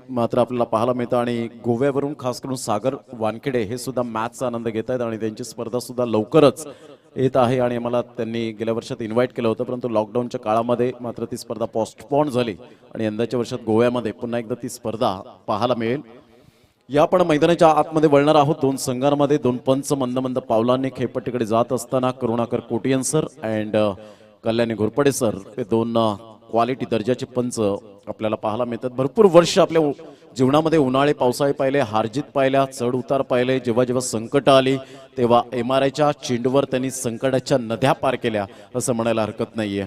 मात्र आपल्याला पाहायला मिळतं आणि गोव्यावरून खास करून सागर वानखेडे हे सुद्धा मॅचचा आनंद घेत आहेत आणि त्यांची स्पर्धा सुद्धा लवकरच येत आहे आणि मला त्यांनी गेल्या वर्षात इन्व्हाइट केलं होतं, परंतु लॉकडाऊनच्या काळामध्ये मात्र ती स्पर्धा पोस्टपोन झाली आणि यंदाच्या वर्षात गोव्यामध्ये पुन्हा एकदा ती स्पर्धा पाहायला मिळेल. या पण मैदानाच्या आतमध्ये वळणार आहोत. दोन संघांमध्ये दोन पंच मंद मंद पावलांनी खेळपट्टीकडे जात असताना Karunakar Kotian sir and Kalyani Ghorpade sir हे दोन क्वालिटी दर्जाचे पंच आपल्याला पाहायला मिळतात. भरपूर वर्ष आपल्या जीवनामध्ये उन्हाळे पावसाळे पाहिले, हारजीत पाहिल्या, चढ उतार पाहिले. जेव्हा जेव्हा संकट आली तेव्हा MRIच्या चेंडूवर त्यांनी संकटाच्या नद्या पार केल्या असं म्हणायला हरकत नाहीये.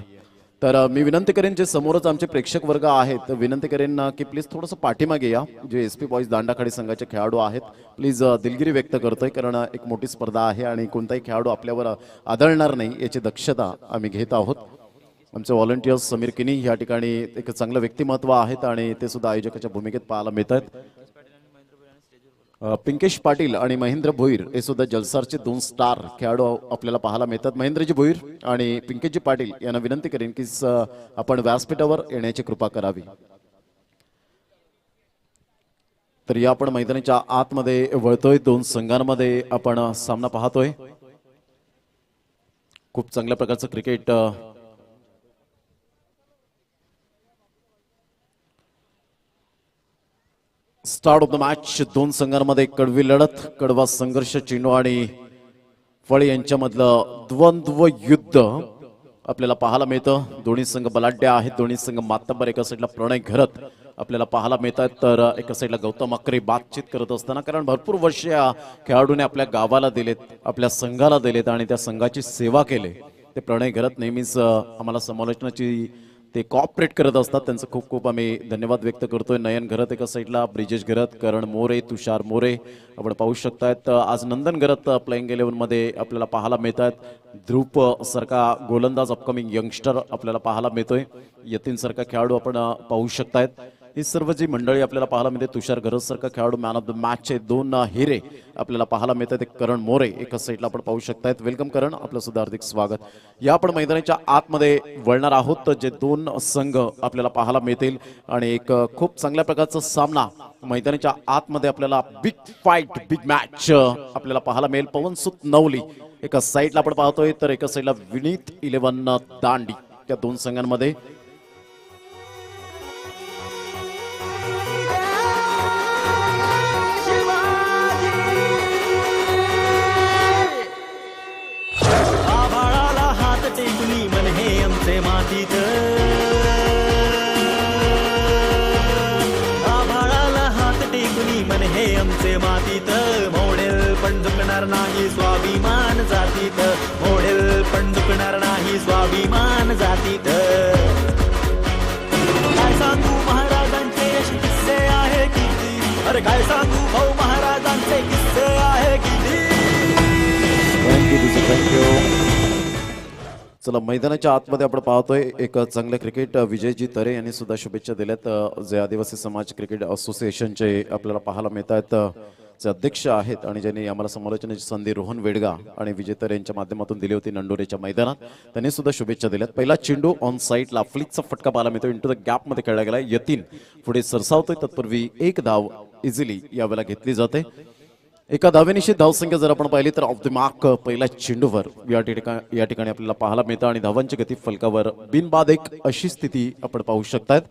तर मी विनंती करेन जे समोरच आमचे प्रेक्षक वर्ग आहेत विनंती करेन की प्लीज थोडंसं पाठीमागे या. जे SP बॉईज दांडाखाडी संघाचे खेळाडू आहेत प्लीज दिलगिरी व्यक्त करतोय, कारण एक मोठी स्पर्धा आहे आणि कोणताही खेळाडू आपल्यावर आदळणार नाही याची दक्षता आम्ही घेत आहोत. आमचे व्हॉलंटियर्स समीर किनी या ठिकाणी एक चांगलं व्यक्तिमत्व आहेत आणि ते सुद्धा आयोजकाच्या भूमिकेत पाहायला मिळतात. पिंकेश पाटील आणि महेंद्र भोईर हे सुद्धा जलसारचे दोन स्टार खेळाडू आपल्याला पाहायला मिळतात. महेंद्रजी भोईर आणि पिंकेशजी पाटील यांना विनंती करेन की आपण व्यासपीठावर येण्याची कृपा करावी. तर या आपण मैदानाच्या आतमध्ये वळतोय. दोन संघांमध्ये आपण सामना पाहतोय. खूप चांगल्या प्रकारचं cricket start of the match. दोन संघांमध्ये कडवी लढत, कडवा संघर्ष, चेंडू आणि फळी यांच्यामधलं द्वंद्व युद्ध आपल्याला पाहायला मिळतं. दोन्ही संघ बलाढ्य आहेत, दोन्ही संघ मातब्बर. एका साईडला प्रणय घरत आपल्याला पाहायला मिळतात तर एका साईडला गौतम अकरे बातचीत करत असताना, कारण भरपूर वर्ष या खेळाडूने आपल्या गावाला दिलेत, आपल्या संघाला दिलेत आणि त्या संघाची सेवा केली. ते प्रणय घरत नेहमीच आम्हाला समालोचनाची ते कॉपरेट करत असतात. त्यांचं खूप खूप आम्ही धन्यवाद व्यक्त करतोय. नयन घरत एका साईडला, ब्रिजेश घरत, करण मोरे, तुषार मोरे आपण पाहू शकतायत. आज नंदन घरत प्लेइंग 11 मध्ये आपल्याला पाहायला मिळतात. ध्रुव सारखा गोलंदाज अपकमिंग यंगस्टर आपल्याला पाहायला मिळतोय. यतीन सारखा खेळाडू आपण पाहू शकतायत. ही सर्व जी मंडळी आपल्याला पाहायला मिळते. तुषार घरत सारखा खेळाडू मॅन ऑफ द मॅचचे दोन हिरे आपल्याला पाहायला मिळतात. एक करण मोरे एका साईडला आपण पाहू शकतायत. वेलकम करण, आपलं सुद्धा हार्दिक स्वागत. या आपण मैदानाच्या आतमध्ये वळणार आहोत. जे दोन संघ आपल्याला पाहायला मिळतील आणि एक खूप चांगल्या प्रकारचा सामना मैदानाच्या आतमध्ये आपल्याला बिग फाईट, बिग मॅच आपल्याला पाहायला मिळेल. पवनसुत नवली एका साईडला आपण पाहतोय तर एका साईडला विनीत 11 दांडी. त्या दोन संघांमध्ये मन हे आमचे मातीत, आभाळाला हात टेकुनी मन हे आमचे मातीत. मोडेल पण झुकणार नाही स्वाभिमान जातीत, मोडेल पण झुकणार नाही स्वाभिमान जातीत. काय सांगू महाराजांचे असे किस्से आहे किती, अरे काय सांगू भाऊ महाराजांचे किस्से आहे किती. चला मैदानाच्या आतमध्ये आपण पाहतोय एक चांगले क्रिकेट. विजयजी तरे यांनी सुद्धा शुभेच्छा दिल्यात. जे आदिवासी समाज क्रिकेट असोसिएशनचे आपल्याला पाहायला मिळतात जे अध्यक्ष आहेत आणि ज्यांनी आम्हाला समालोचनाची संधी रोहन वेडगा आणि विजय तरे यांच्या माध्यमातून दिली होती नंडोरेच्या मैदानात, त्यांनी सुद्धा शुभेच्छा दिल्यात. पहिला चेंडू ऑन साईडला फ्लिकचा फटका पाहायला मिळतो. इंटू द गॅप मध्ये खेळला गेला. यतीन पुढे सरसावतोय. तत्पूर्वी एक धाव इझिली यावेळेला घेतली जाते. एका धावेनिशी धावसंख्या जर आपण पाहिली तर ऑफ द मार्क पहिल्या चेंडूवर या ठिकाणी आपल्याला पाहायला मिळतं आणि धावांची गती फलकावर बिनबाद एक अशी स्थिती आपण पाहू शकतात.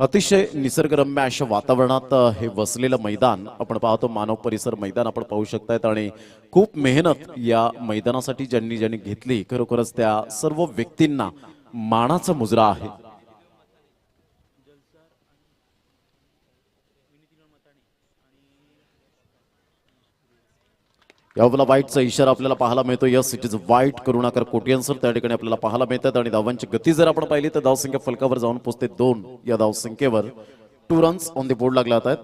अतिशय निसर्गरम्य अशा वातावरणात हे वसलेलं मैदान आपण पाहतो. मानव परिसर मैदान आपण पाहू शकतात आणि खूप मेहनत या मैदानासाठी ज्यांनी घेतली खरोखरच त्या सर्व व्यक्तींना मानाचा मुजरा आहे. यावेळेला वाईटचा इशारा आपल्याला पाहायला मिळतो. यस इट इज वाईट. करुणाकर कोटियन सर त्या ठिकाणी आपल्याला पाहायला मिळतात आणि धावांची गती जर आपण पाहिली तर धावसंख्या फलकावर जाऊन पोहोचते 2. या धावसंख्येवर 2 रन्स ऑन द बोर्ड लागला आहेत.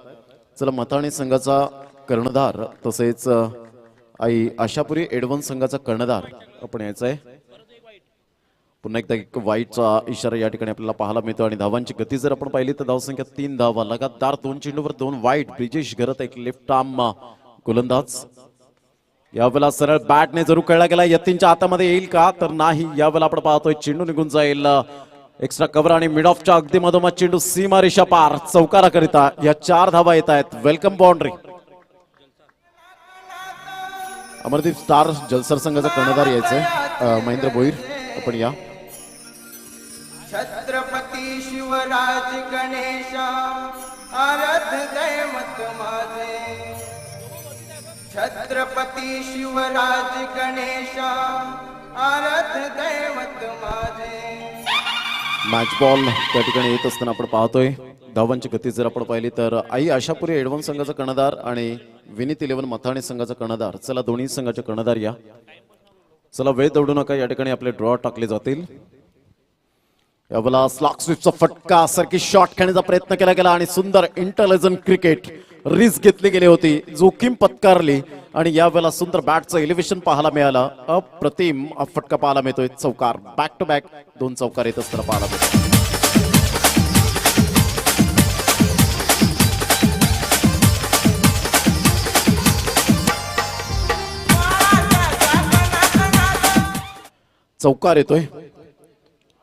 चला मथाणी संघाचा कर्णधार तसेच आई आशापुरी एडवन संघाचा कर्णधार आपण यायचा आहे. पुन्हा एकदा एक वाईटचा इशारा या ठिकाणी आपल्याला पाहायला मिळतो आणि धावांची गती जर आपण पाहिली तर धावसंख्या 3 धावा. लगातार 2 चेंडूवर 2 वाईट. ब्रिजेश घरत एक लेफ्ट आर्म गोलंदाज. यावेळेला सरळ बॅटने जरूर खेळला गेला. यतीनच्या हातामध्ये येईल का तर नाही. यावेळेला आपण पाहतोय चेंडू निघून जाईल एक्स्ट्रा कव्हर आणि मिड ऑफच्या अगदी मधोमध चेंडू सीमा रेषा पार चौकाराकरिता या 4 धावा येत आहेत. Welcome boundary. Amardeep star Jalsar संघाचा कर्णधार यायचंय. महेंद्र भोईर आपण या. छत्रपती शिवराज गणेश आराध्य दैवत माझे. छत्रपती शिवराज गणेश आराध्य दैवत माझे. मॅच बॉल त्या ठिकाणी येत असताना आपण पाहतोय. धावांची गती जर आपण पाहिली तर आई आशापुरी एडव्हान्स संघाचा कर्णधार आणि विनीत 11 मथाणे संघाचा कर्णधार. चला दोन्ही संघाचे कर्णधार या. चला वेळ दौडू नका. या ठिकाणी आपले ड्रॉ टाकले जातील. यावेळेला स्लॉक स्वीपचा फटका सारखी शॉट खेळण्याचा प्रयत्न केला गेला आणि सुंदर इंटेलिजंट क्रिकेट रिस्क घेतली गेली होती. जोखीम पत्कारली आणि यावेळेला सुंदर बॅटचं एलिव्हेशन पाहायला मिळालं. अप्रतिम फटका पाहायला मिळतोय. चौकार बॅक टू बॅक 2 चौकार येत असताना पाहायला मिळतो. चौकार येतोय.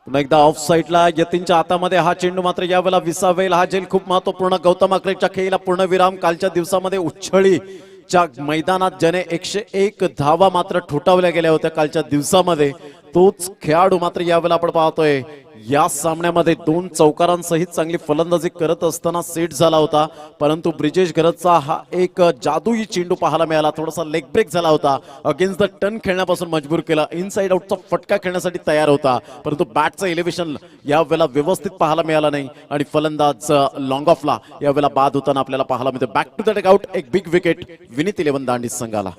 पुन्हा एकदा ऑफ साईडला यतीनच्या हातामध्ये हा चेंडू मात्र यावेळेला विसावेल. हा झेल खूप महत्वपूर्ण. गौतम अक्रेच्या खेळीला पूर्ण विराम. कालच्या दिवसामध्ये उच्छळीच्या मैदानात ज्याने 101 धावा मात्र ठोठावल्या गेल्या होत्या कालच्या दिवसामध्ये, तोच खेळाडू मात्र यावेळेला आपण पाहतोय या सामन्यामध्ये 2 चौकारांसहित चांगली फलंदाजी करत असताना सेट झाला होता. परंतु ब्रिजेश घरतचा हा एक जादुई चेंडू पाहायला मिळाला. थोडासा लेग ब्रेक झाला होता. अगेन्स्ट द टर्न खेळण्यापासून मजबूर केला. इनसाइड आउटचा फटका खेळण्यासाठी तयार होता. परंतु बॅटचं एलिव्हेशन यावेळेला व्यवस्थित पाहायला मिळाला नाही आणि फलंदाज लॉंग ऑफला यावेळेला बाद होताना आपल्याला पाहायला मिळतं. Back to the take out. एक बिग विकेट विनीत 11 दांडी संघाला.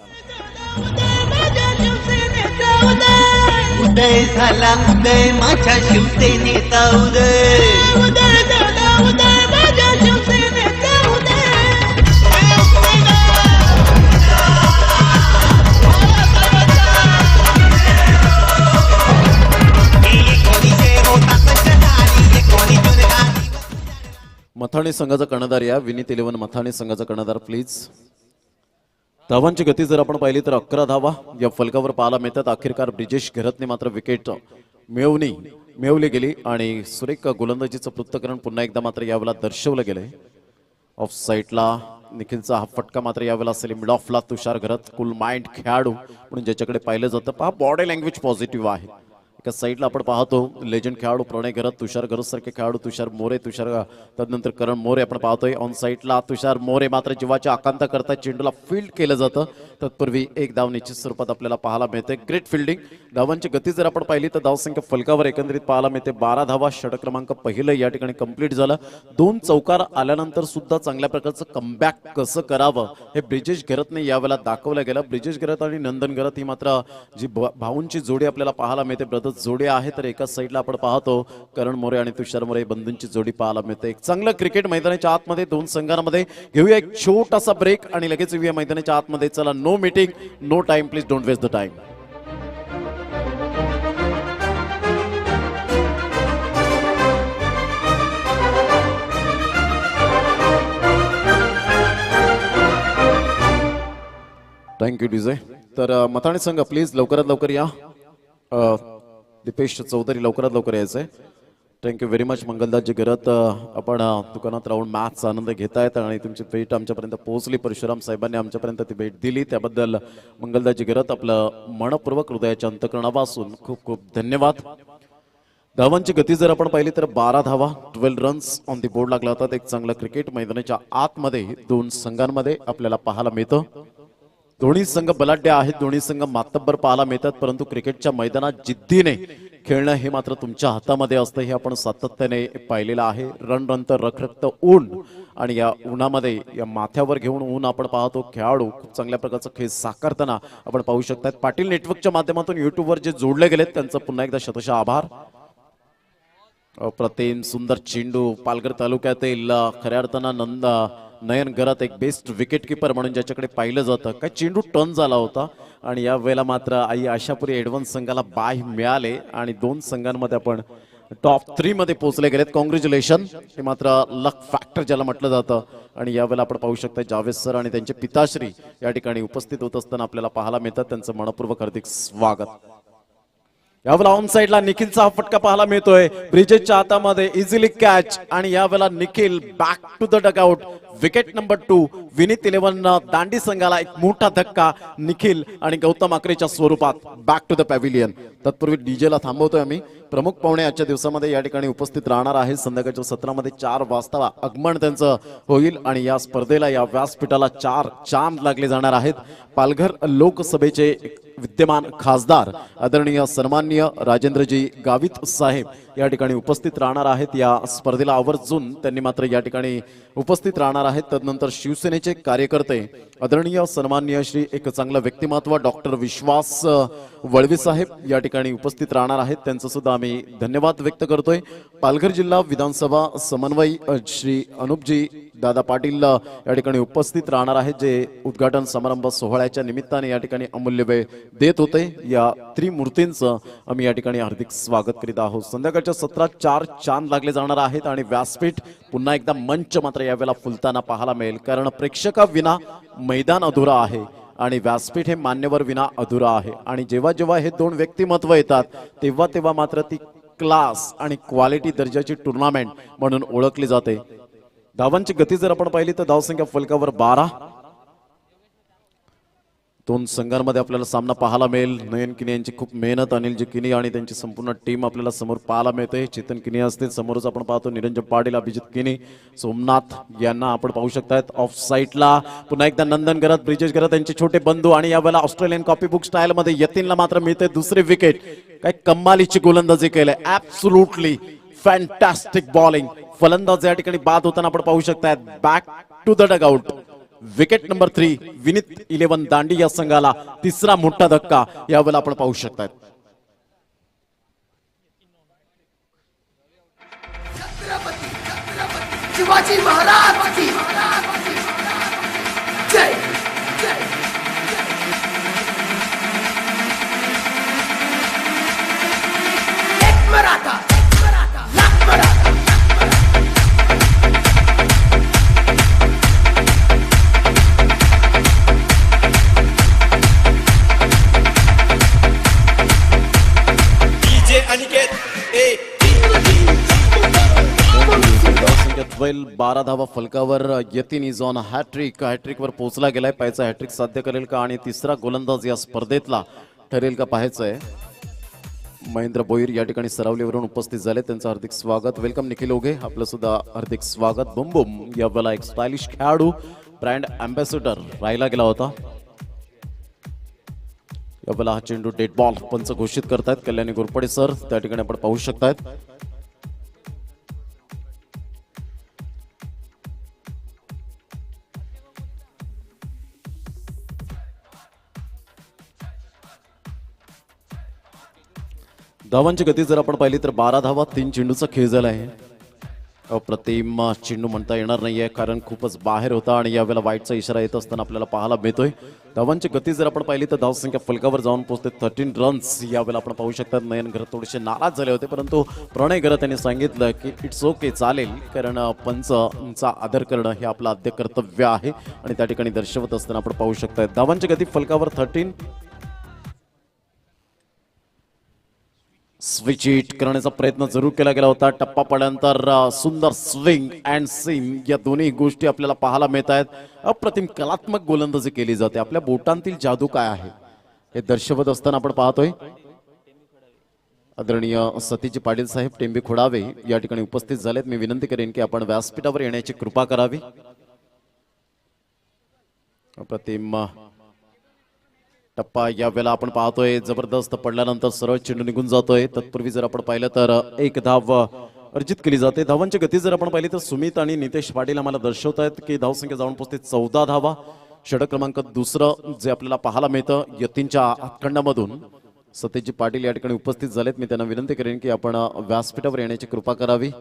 उदय झाला उदय माझ्या शिवसेनेचा उदय. उदय झाला उदय माझ्या शिवसेनेचा उदय. मथाणे संघाचा कर्णधार या. विनीत 11 मथाणे संघाचा कर्णधार प्लीज. धावांची गती जर आपण पाहिली तर 11 धावा या फलकावर पाहायला मिळतात. अखेरकार ब्रिजेश घरतने मात्र विकेट मिळवली गेली आणि सुरेख गोलंदाजीचं पृथक्करण पुन्हा एकदा मात्र यावेळेला दर्शवलं गेलंय. ऑफ साईडला निखिलचा हा फटका मात्र यावेळेला असेल. मिड ऑफला तुषार घरत कूल माइंड खेळाडू म्हणून ज्याच्याकडे पाहिलं जातं. पहा बॉडी लँग्वेज पॉझिटिव्ह आहे. एका साईडला आपण पाहतो लेजंड खेळाडू प्रणय घरत, तुषार घरत सारखे खेळाडू, तुषार मोरे, त्यानंतर करण मोरे आपण पाहतोय. ऑन साईडला तुषार मोरे मात्र जीवाच्या आकांक्षा करता चेंडूला फील्ड केलं जातं. तत्पूर्वी एक धाव निश्चित स्वरूपात आपल्याला पाहायला मिळते. Great fielding. धावांची गती जर आपण पाहिली तर धावसंख्या फलकावर एकंदरीत पाहायला मिळते 12 धावा. षटक क्रमांक पहिलं या ठिकाणी कंप्लीट झालं. 2 चौकार आल्यानंतर सुद्धा चांगल्या प्रकारचं कमबॅक कसं करावं हे ब्रिजेश घरतने यावेळेला दाखवलं गेलं. ब्रिजेश घरत आणि नंदन घरत ही मात्र जी भाऊंची जोडी आपल्याला पाहायला मिळते, ब्रदर्स जोडी आहे. तर एका साईडला आपण पाहतो करण मोरे आणि तुषार मोरे बंधूंची जोडी पाहायला मिळते. एक चांगलं क्रिकेट मैदानाच्या आतमध्ये 2 संघांमध्ये. घेऊया एक छोटासा ब्रेक आणि लगेच येऊया मैदानाच्या आतमध्ये. चला no meeting no time, please don't waste the time. Thank you DJ. तर मथाणे संघ प्लीज लवकरात लवकर या. दीपेश चौधरी लवकरात लवकर यायचंय. Thank you very much. Mangaldasji Gharat आपण दुकानात राहून मॅचचा आनंद घेतायत आणि तुमची भेट आमच्यापर्यंत पोहोचली. परशुराम साहेबांनी आमच्यापर्यंत ती भेट दिली त्याबद्दल मंगलदासजी घरत आपलं मनपूर्वक हृदयाच्या अंतकरणापासून खूप खूप धन्यवाद. धावांची गती जर आपण पाहिली तर 12 धावा 12 रन्स ऑन दी बोर्ड लागला होता. एक चांगलं क्रिकेट मैदानाच्या आतमध्ये 2 संघांमध्ये आपल्याला पाहायला मिळतं. दोन्ही संघ बलाढ्य आहेत, दोन्ही संघ मातब्बर पाहायला मिळतात. परंतु क्रिकेटच्या मैदानात जिद्दीने खेळणं हे मात्र तुमच्या हातामध्ये असतं. हे आपण सातत्याने पाहिलेलं आहे. रणरंत रखरक्त ऊन आणि या उन्हामध्ये या माथ्यावर घेऊन ऊन आपण पाहतो. खेळाडू खूप चांगल्या प्रकारचा खेळ साकारताना आपण पाहू शकतात. पाटील नेटवर्कच्या माध्यमातून युट्यूबवर जे जोडले गेलेत त्यांचं पुन्हा एकदा शतशः आभार. अप्रतिम सुंदर चेंडू. पालघर तालुक्यातील खऱ्या अर्थानं नयन घरात एक बेस्ट विकेट किपर म्हणून ज्याच्याकडे पाहिलं जातं. काय चेंडू टर्न झाला होता आणि या वेळेला मात्र आई आशापुरी एडव्हान्स संघाला बाय मिळाले आणि 2 संघांमध्ये आपण टॉप 3 मध्ये पोहोचले गेलेत. कॉंग्रॅच्युलेशन. हे मात्र लक फॅक्टर ज्याला म्हटलं जातं. आणि यावेळेला आपण पाहू शकता जावेद सर आणि त्यांचे पिताश्री या ठिकाणी उपस्थित होत असताना आपल्याला पाहायला मिळतात. त्यांचं मनपूर्वक हार्दिक स्वागत. यावेळेला ऑन साइडला निखिलचा हा फटका पाहायला मिळतोय. ब्रिजेशच्या हातामध्ये इझिली कॅच आणि यावेळेला Nikhil back to the dugout. Wicket number 2 Vineet 11 Dandi संघाला एक मोठा धक्का निखिल आणि गौतम आकरेच्या स्वरूपात बॅक टू द पॅव्हिलियन. तत्पूर्वी डीजेला थांबवतोय आम्ही. प्रमुख पाहुणे आजच्या दिवसामध्ये या ठिकाणी उपस्थित राहणार आहे. संध्याकाळच्या सत्रामध्ये 4 वाजता आगमन त्यांचं होईल आणि या स्पर्धेला या व्यासपीठाला 4 चांद लागले जाणार आहेत. पालघर लोकसभेचे विद्यमान खासदार आदरणीय सन्माननीय राजेंद्रजी गावित साहेब या ठिकाणी उपस्थित राहणार आहेत. या स्पर्धेला आवर्जून त्यांनी मात्र या ठिकाणी उपस्थित राहणार आहेत. तदनंतर शिवसेनेचे कार्यकर्ते आदरणीय सन्माननीय श्री एक चांगलं व्यक्तिमत्व डॉक्टर विश्वास वळवी साहेब या ठिकाणी उपस्थित राहणार आहेत. त्यांचं सुद्धा आम्ही धन्यवाद व्यक्त करतोय. पालघर जिल्हा विधानसभा समन्वय श्री अनुपजी दादा पाटील या ठिकाणी उपस्थित राहणार आहेत, जे उद्घाटन समारंभ सोहळ्याच्या निमित्ताने या ठिकाणी अमूल्य वेळ देत होते. या त्रिमूर्तींचं आम्ही या ठिकाणी हार्दिक स्वागत करीत आहोत. संध्याकाळच्या सत्रात 4 चांद लागले जाणार आहेत आणि व्यासपीठ पुन्हा एकदा मंच मात्र यावेळेला फुलताना पाहायला मिळेल, कारण प्रेक्षकाविना मैदान अधुरा आहे आणि व्यासपीठ हे मान्यवर विना अधुरा आहे. आणि जेव्हा जेव्हा हे 2 व्यक्तिमत्व येतात तेव्हा तेव्हा मात्र ती क्लास आणि क्वालिटी दर्जाची टुर्नामेंट म्हणून ओळखली जाते. धावांची गती जर आपण पाहिली तर धावसंख्या फलकावर 12. 2 संघांमध्ये आपल्याला सामना पाहायला मिळेल. नयन किनी यांची खूप मेहनत, अनिलजी किनी आणि त्यांची संपूर्ण टीम आपल्याला समोर पाहायला मिळते. चेतन किनी असतील, समोरच आपण पाहतो निरंजन पाटील, अभिजित किनी, सोमनाथ यांना आपण पाहू शकतात. ऑफ साईडला पुन्हा एकदा नंदन गरत, ब्रिजेश गरत यांचे छोटे बंधू आणि यावेळेला ऑस्ट्रेलियन कॉपी बुक स्टाईल मध्ये यतीनला मात्र मिळते दुसरी विकेट. काय कमालीची गोलंदाजी केली, ऍब्सोल्युटली फॅन्टॅस्टिक बॉलिंग. फलंदाज या ठिकाणी बाद होताना आपण पाहू शकतात. Back to the dugout. Wicket number 3 Vineet 11 Dandi या संघाला तिसरा मोठा धक्का यावेळेला आपण पाहू शकतात. शिवाजी महाराज की जय. एक मराठा लाख मराठा. अनिकेत ए 12 धावा फलकावर. Yatin is on hattrick. हॅट्रिकवर पोहोचला गेलाय. पाहायचा हॅट्रिक साध्य करेल का आणि तिसरा गोलंदाज या स्पर्धेतला ठरेल का पाहायचंय. महेंद्र बोईर या ठिकाणी सरावलीवरून उपस्थित झाले, त्यांचं हार्दिक स्वागत. वेलकम निखिल ओघे, आपलं सुद्धा हार्दिक स्वागत. बुम बुम यावेळेला एक स्टायलिश खेळाडू, ब्रँड अँबॅसेडर राहिला गेला होता. यावेळेला हा चेंडू डेड बॉल पंच घोषित करतायत कल्याणी गोरपडे सर, त्या ठिकाणी आपण पाहू शकतायत. धावांची गती जर आपण पाहिली तर 12 धावा, 3 चेंडूचा खेळ झाला आहे. अप्रतिम चेंडू म्हणता येणार नाहीये कारण खूपच बाहेर होता आणि यावेळेला वाईटचा इशारा येत असताना आपल्याला पाहायला मिळतोय. धावांची गती जर आपण पाहिली तर धावसंख्या फलकावर जाऊन पोहोचते 13 रन्स. यावेळेला आपण पाहू शकतात नयन घरत थोडेसे नाराज झाले होते, परंतु प्रणय घरत यांनी सांगितलं की इट्स ओके, चालेल, कारण पंचचा आदर करणं हे आपलं आद्य कर्तव्य आहे आणि त्या ठिकाणी दर्शवत असताना आपण पाहू शकतात धावांची गती फलकावर 13. स्विच हिट करण्याचा प्रयत्न जरूर केला गेला होता. टप्पा पडल्यानंतर सुंदर स्विंग अँड सीम या दोन्ही गोष्टी आपल्याला पाहायला मिळत आहेत. अप्रतिम कलात्मक गोलंदाजी केली जाते. आपल्या बोटांतील जादू काय आहे हे दर्शवत असताना आपण पाहतोय. आदरणीय सतीजी पाटील साहेब टेंबी खोडावे या ठिकाणी उपस्थित झालेत. मी विनंती करेन की आपण व्यासपीठावर येण्याची कृपा करावी. अप्रतिम टप्पा यावेळेला आपण पाहतोय जबरदस्त पडल्यानंतर सरळ चेंडू निघून जातोय. तत्पूर्वी जर आपण पाहिलं तर 1 धाव अर्जित केली जाते. धावांची गती जर आपण पाहिली तर सुमित आणि नितेश पाटील आम्हाला दर्शवत आहेत की धावसंख्या जाऊन पोहोचते 14 धावा. षटक क्रमांक 2 जे आपल्याला पाहायला मिळतं यतीनच्या हातखंडामधून सतीजी पाटील या ठिकाणी उपस्थित झालेत. मी त्यांना विनंती करेन की आपण व्यासपीठावर येण्याची कृपा करावी.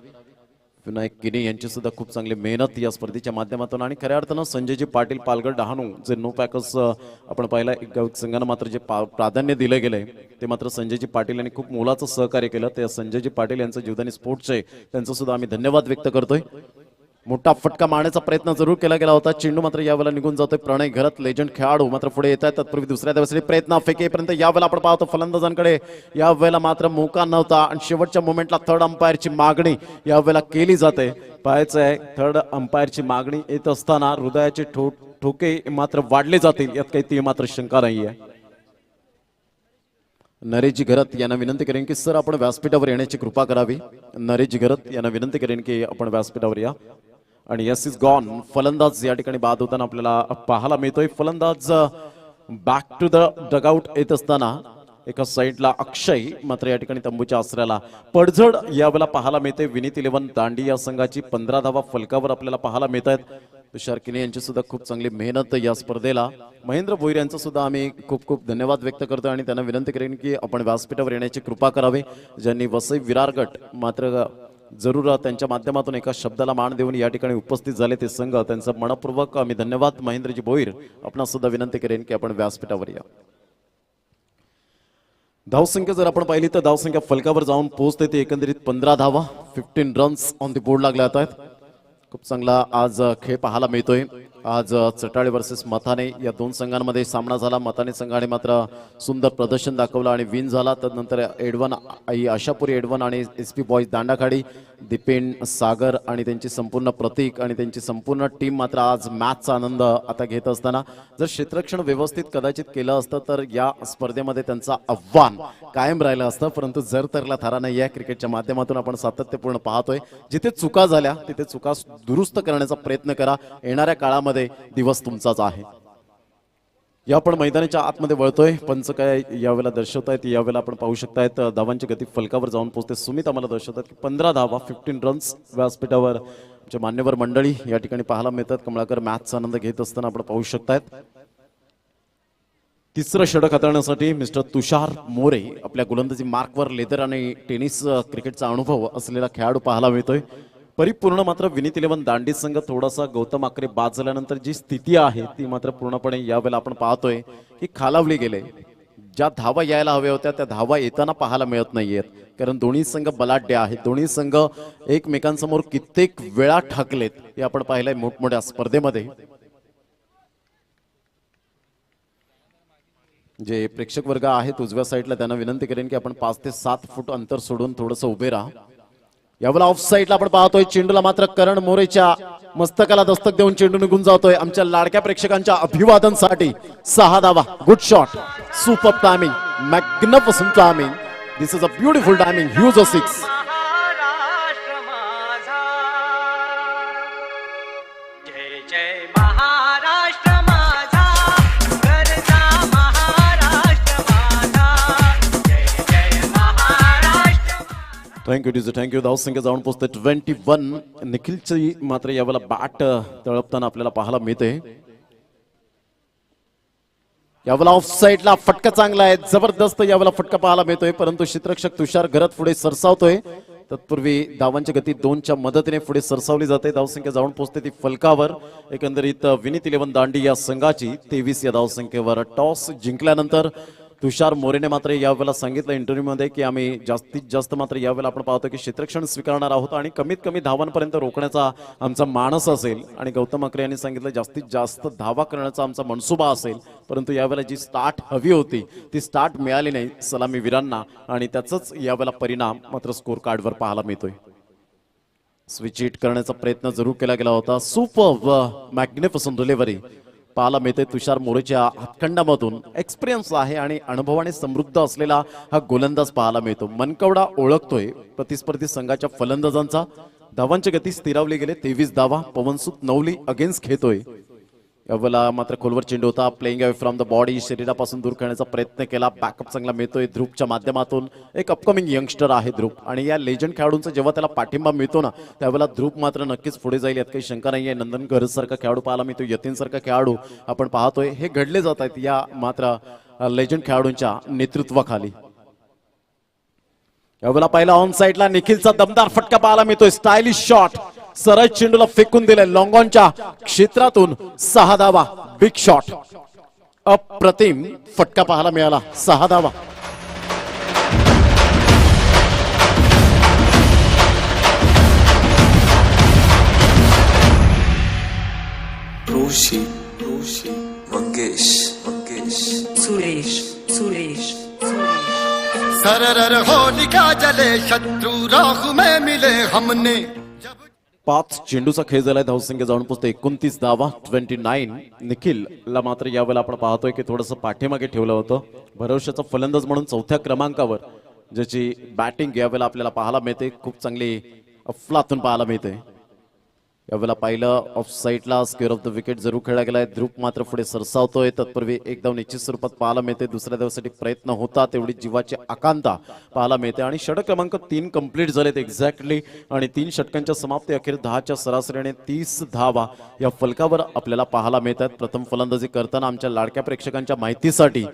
विनायक किनी यांची सुद्धा खूप चांगली मेहनत या स्पर्धेच्या माध्यमातून आणि खऱ्या अर्थानं संजयजी पाटील पालघर डहाणू जे नो पॅकर्स आपण पाहिला एक संघांना मात्र जे प्राधान्य दिले गेले ते मात्र संजयजी पाटील यांनी खूप मोलाचं सहकार्य केलं. त्या संजयजी पाटील यांचं जीवदानी स्पोर्ट्स आहे त्यांचं सुद्धा आम्ही धन्यवाद व्यक्त करतोय. मोठा फटका मारण्याचा प्रयत्न जरूर केला गेला होता. चेंडू मात्र यावेळेला निघून जातोय. प्रणय घरत लेजंड खेळाडू मात्र पुढे येत आहेत. तत्पूर्वी दुसऱ्या धावेसाठी प्रयत्न फेकेपर्यंत यावेळेला आपण पाहतो फलंदाजांकडे यावेळेला मात्र मोका नव्हता आणि शेवटच्या मोमेंटला थर्ड अंपायरची मागणी यावेळेला केली जाते. पाहायचं आहे थर्ड अंपायरची मागणी येत असताना हृदयाचे ठोके मात्र वाढले जातील यात काही ती मात्र शंका नाहीये. नरेशजी घरत यांना विनंती करेन की सर आपण व्यासपीठावर येण्याची कृपा करावी. नरेशजी घरत यांना विनंती करेन की आपण व्यासपीठावर या. आणि यस इज गॉन. फलंदाज या ठिकाणी बाद होताना आपल्याला पाहायला मिळतोय. फलंदाज बॅक टू द डगआउट येत असताना एका साईडला अक्षय मात्र या ठिकाणी तंबूच्या आसऱ्याला पडझड यावेळेला पाहायला मिळते. विनीत 11 दांडी या संघाची 15 धावा फलकावर आपल्याला पाहायला मिळत आहेत. तुषार किने यांची सुद्धा खूप चांगली मेहनत या स्पर्धेला. महेंद्र भोईर यांचा सुद्धा आम्ही खूप खूप धन्यवाद व्यक्त करतो आणि त्यांना विनंती करेन की आपण व्यासपीठावर येण्याची कृपा करावी. ज्यांनी वसई विरार गट मात्र जरूर त्यांच्या माध्यमातून एका शब्दाला मान देऊन या ठिकाणी उपस्थित झाले ते संघ त्यांचा मनपूर्वक आम्ही धन्यवाद. महेंद्रजी भोईर आपणास सुद्धा विनंती करेन की आपण व्यासपीठावर या. धावसंख्या जर आपण पाहिली तर धावसंख्या फलकावर जाऊन पोहोचते ते एकंदरीत 15 धावा. 15 रन्स ऑन द बोर्ड लागले आहेत. खूप चांगला आज खेळ पाहायला मिळतोय. आज चटाळे वर्सेस मथाने या दोन संघांमध्ये सामना झाला. मथाने संघाने मात्र सुंदर प्रदर्शन दाखवलं आणि विन झाला. त्यानंतर एडवन आशापुरी एडवन आणि SP बॉईज दांडाखाडी दीपेन सागर आणि त्यांची संपूर्ण प्रतीक आणि त्यांची संपूर्ण टीम मात्र आज मॅचचा आनंद आता घेत असताना जर क्षेत्ररक्षण व्यवस्थित कदाचित केलं असतं तर या स्पर्धेमध्ये त्यांचं आव्हान कायम राहिलं असतं. परंतु जर तरला थारा नाही आहे. क्रिकेटच्या माध्यमातून आपण सातत्यपूर्ण पाहतोय जिथे चुका झाल्या तिथे चुका दुरुस्त करण्याचा प्रयत्न करा. येणाऱ्या काळामध्ये दिवस तुमचाच आहे. या आपण मैदानाच्या आतमध्ये वळतोय. पंच काय यावेळेला दर्शवतायत यावेळेला आपण पाहू शकतायत धावांची गती फलकावर जाऊन पोहोचते. सुमित आम्हाला दर्शवतात की 15 धावा 15 रन्स व्यासपीठावर आमच्या मान्यवर मंडळी या ठिकाणी पाहायला मिळतात. कमळाकर मॅचचा आनंद घेत असताना आपण पाहू शकतायत. तिसरं षटक हाताळण्यासाठी मिस्टर तुषार मोरे आपल्या गोलंदाजी मार्कवर लेदर आणि टेनिस क्रिकेटचा अनुभव असलेला खेळाडू पाहायला मिळतोय. परिपूर्ण मात्र विनीत 11 दांडी संघ थोडासा गौतम आकरे बाद झाल्यानंतर जी स्थिती आहे ती मात्र पूर्णपणे यावेळेला आपण पाहतोय की खालावली गेले. ज्या धावा यायला हव्या होत्या त्या धावा येताना पाहायला मिळत नाहीयेत. कारण दोन्ही संघ बलाढ्य आहेत. दोन्ही संघ एकमेकांसमोर कित्येक वेळा ठाकलेत हे आपण पाहिलंय मोठमोठ्या स्पर्धेमध्ये. जे प्रेक्षक वर्ग आहेत उजव्या साईडला त्यांना विनंती करेन की आपण 5 ते 7 फूट अंतर सोडून थोडंसं उभे राहा. यावेळेला ऑफ साईडला आपण पाहतोय चेंडूला मात्र करण मोरेच्या मस्तकाला दस्तक देऊन चेंडू निघून जातोय. आमच्या लाडक्या प्रेक्षकांच्या अभिवादनसाठी 6 धावा. Good shot. Super timing. Magnificent timing. This is a beautiful timing. Huge 6. Maharashtra माझा जय जय महाराष्ट्र माझा गरजा महाराष्ट्र माझा जय जय महाराष्ट्र. थँक्यू. धावसंख्या जाऊन पोहोचते 21. निखिलची मात्र यावेळेला बॅट तळपताना आपल्याला पाहायला मिळते. यावेळेला ऑफ साईडला फटका चांगला आहे. जबरदस्त यावेळेला फटका पाहायला मिळतोय. परंतु क्षेत्ररक्षक तुषार घरत पुढे सरसावतोय. तत्पूर्वी धावांची गती 2च्या मदतीने पुढे सरसावली जाते. धावसंख्या जाऊन पोहोचते ती फलकावर. एकंदरीत विनीत 11 दांडी या संघाची 23 या धावसंख्येवर. टॉस जिंकल्यानंतर तुषार मोरेने मात्र यावेळेला सांगितलं इंटरव्ह्यूमध्ये की आम्ही जास्तीत जास्त मात्र यावेळेला आपण पाहतो की क्षेत्ररक्षण स्वीकारणार आहोत आणि कमीत कमी धावांपर्यंत रोखण्याचा आमचा मानस असेल. आणि गौतम आकरे यांनी सांगितलं जास्तीत जास्त धावा करण्याचा आमचा मनसुबा असेल. परंतु यावेळेला जी स्टार्ट हवी होती ती स्टार्ट मिळाली नाही सलामी वीरांना आणि त्याचाच यावेळेला परिणाम मात्र स्कोर कार्डवर पाहायला मिळतोय. स्विच हिट करण्याचा प्रयत्न जरूर केला गेला होता. सुपर मॅग्निफिसंट डिलिव्हरी पाहायला मिळते तुषार मोरेच्या हातखंडामधून. एक्सपिरियन्स आहे आणि अनुभवाने समृद्ध असलेला हा गोलंदाज पाहायला मिळतो. मनकवडा ओळखतोय प्रतिस्पर्धी संघाच्या फलंदाजांचा. धावांची गती स्थिरावली गेले 23 धावा. पवनसुत नवली अगेन्स्ट खेळतोय. यावेळेला मात्र खोलवर चेंडू होता. Playing away from the body. शरीरापासून दूर करण्याचा प्रयत्न केला. बॅकअप चांगला मिळतोय ध्रुवच्या माध्यमातून. एक अपकमिंग यंगस्टर आहे ध्रुव आणि या लेजंड खेळाडूंचा जेव्हा त्याला पाठिंबा मिळतो ना त्यावेळेला ध्रुव मात्र नक्कीच पुढे जाईल यात काही शंका नाही आहे. नंदन गरज सारखा खेळाडू पाहायला मिळतो. यतीन सारखा खेळाडू आपण पाहतोय. हे घडले जात आहेत या मात्र लेजंड खेळाडूंच्या नेतृत्वाखाली. यावेळेला पहिला ऑन साईडला निखिलचा दमदार फटका पाहायला मिळतोय. Stylish shot. सरळ चेंडूला फेकून दिले लॉंगॉनच्या क्षेत्रातून. 6 धावा. Big shot. अप्रतिम फटका पाहायला मिळाला. 6 धावा. ऋषी ऋषी मंगेश मंगेश सुरेश सुरेश सरर होलिका जले शत्रु राहु में मिले हमने 5 चेंडूचा खेळ झालाय. धावसंख्या जाऊन पोहोचते 29 धावा 29. निखिलला मात्र यावेळेला आपण पाहतोय की थोडंसं पाठीमागे ठेवलं होतं. भरवशाचा फलंदाज म्हणून 4थ्या क्रमांकावर ज्याची बॅटिंग यावेळेला आपल्याला पाहायला मिळते. खूप चांगली अफलातून पाहायला मिळते. यावेळेला पाहिलं ऑफ साईडला स्क्वेअर ऑफ द विकेट जरूर खेळला गेलाय. ध्रुव मात्र पुढे सरसावतोय. तत्पूर्वी एक धाव निश्चित स्वरूपात पाहायला मिळते. दुसऱ्या धावसाठी प्रयत्न होता तेवढी जीवाची आकांक्षा पाहायला मिळते आणि षटक क्रमांक 3 कंप्लीट झालेत एक्झॅक्टली. आणि 3 षटकांच्या समाप्ती अखेर 10च्या सरासरीने 30 धावा या फलकावर आपल्याला पाहायला मिळतात. प्रथम फलंदाजी करताना आमच्या लाडक्या प्रेक्षकांच्या माहितीसाठी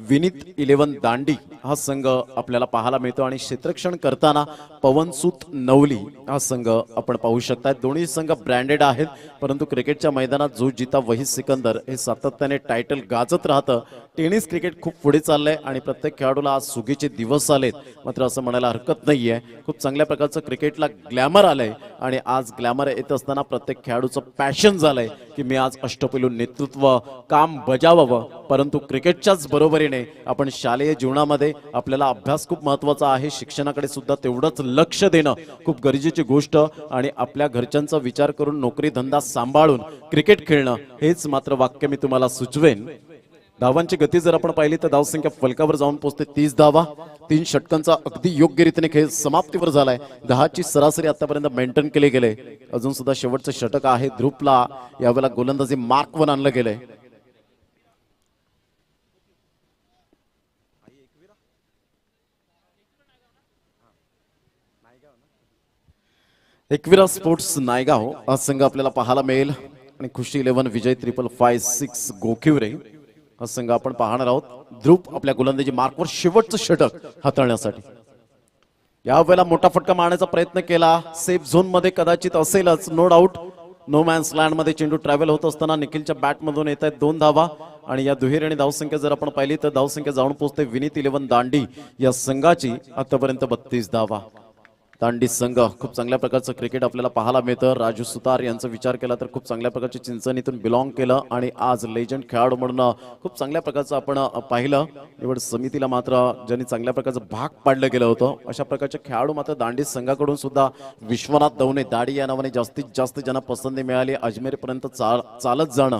विनीत 11 दांडी हा संघ आपल्याला पाहायला मिळतो आणि क्षेत्ररक्षण करताना पवनसूत नवली हा संघ आपण पाहू शकता. दोन्ही संघ ब्रँडेड आहेत परंतु क्रिकेटच्या मैदानात जो जिता वही सिकंदर हे सातत्याने टायटल गाजत राहतं. टेनिस क्रिकेट खूप पुढे चाललंय आणि प्रत्येक खेळाडूला आज सुगीचे दिवस आलेत. मात्र असं म्हणायला हरकत नाहीये. खूप चांगल्या प्रकारचं क्रिकेटला ग्लॅमर आलंय आणि आज ग्लॅमर येत असताना प्रत्येक खेळाडूचं पॅशन झालंय की मी आज अष्टपैलू नेतृत्व काम बजावावं. परंतु क्रिकेटच्याच बरोबरीने आपण शालेय जीवनामध्ये आपल्याला अभ्यास खूप महत्वाचा आहे. शिक्षणाकडे सुद्धा तेवढंच लक्ष देणं खूप गरजेची गोष्ट आणि आपल्या घरच्यांचा विचार करून नोकरी धंदा सांभाळून क्रिकेट खेळणं हेच मात्र वाक्य मी तुम्हाला सुचवेन. धावांची गती जर आपण पाहिली तर धावसंख्या फलकावर जाऊन पोहोचते 30 धावा. 3 षटकांचा अगदी योग्य रीतीने खेळ समाप्तीवर झालाय. 10ची सरासरी आतापर्यंत मेंटेन केले गेले. अजून सुद्धा शेवटचं षटक आहे. ध्रुवला यावेळेला गोलंदाजी मार्क 1 आणलं गेलंय. एकविरा स्पोर्ट्स नायगाव हा संघ आपल्याला पाहायला मिळेल आणि खुशी 11 विजय 5556 गोखिवरे हा संघ आपण पाहणार आहोत. ध्रुव आपल्या गोलंदाजी मार्कवर शेवटचं षटक हाताळण्यासाठी यावेळेला मोठा फटका मारण्याचा प्रयत्न केला. सेफ झोन मध्ये कदाचित असेलच. No doubt no man's land मध्ये चेंडू ट्रॅव्हल होत असताना निखिलच्या बॅटमधून येत आहेत 2 धावा आणि या दुहेरी आणि धावसंख्या जर आपण पाहिली तर धावसंख्या जाऊन पोहोचते विनीत 11 दांडी या संघाची आतापर्यंत 32 धावा. दांडी संघ खूप चांगल्या प्रकारचं क्रिकेट आपल्याला पाहायला मिळतं. राजू सुतार यांचा विचार केला तर खूप चांगल्या प्रकारचे चिंचणीतून बिलॉंग केलं आणि आज लेजंड खेळाडू म्हणून खूप चांगल्या प्रकारचं आपण पाहिलं. निवड समितीला मात्र ज्यांनी चांगल्या प्रकारचं भाग पाडलं गेलं होतं अशा प्रकारचे खेळाडू मात्र दांडी संघाकडून सुद्धा विश्वनाथ दवणे दाढी या नावाने जास्तीत जास्त ज्यांना पसंती मिळाली. अजमेर पर्यंत चालत जाणं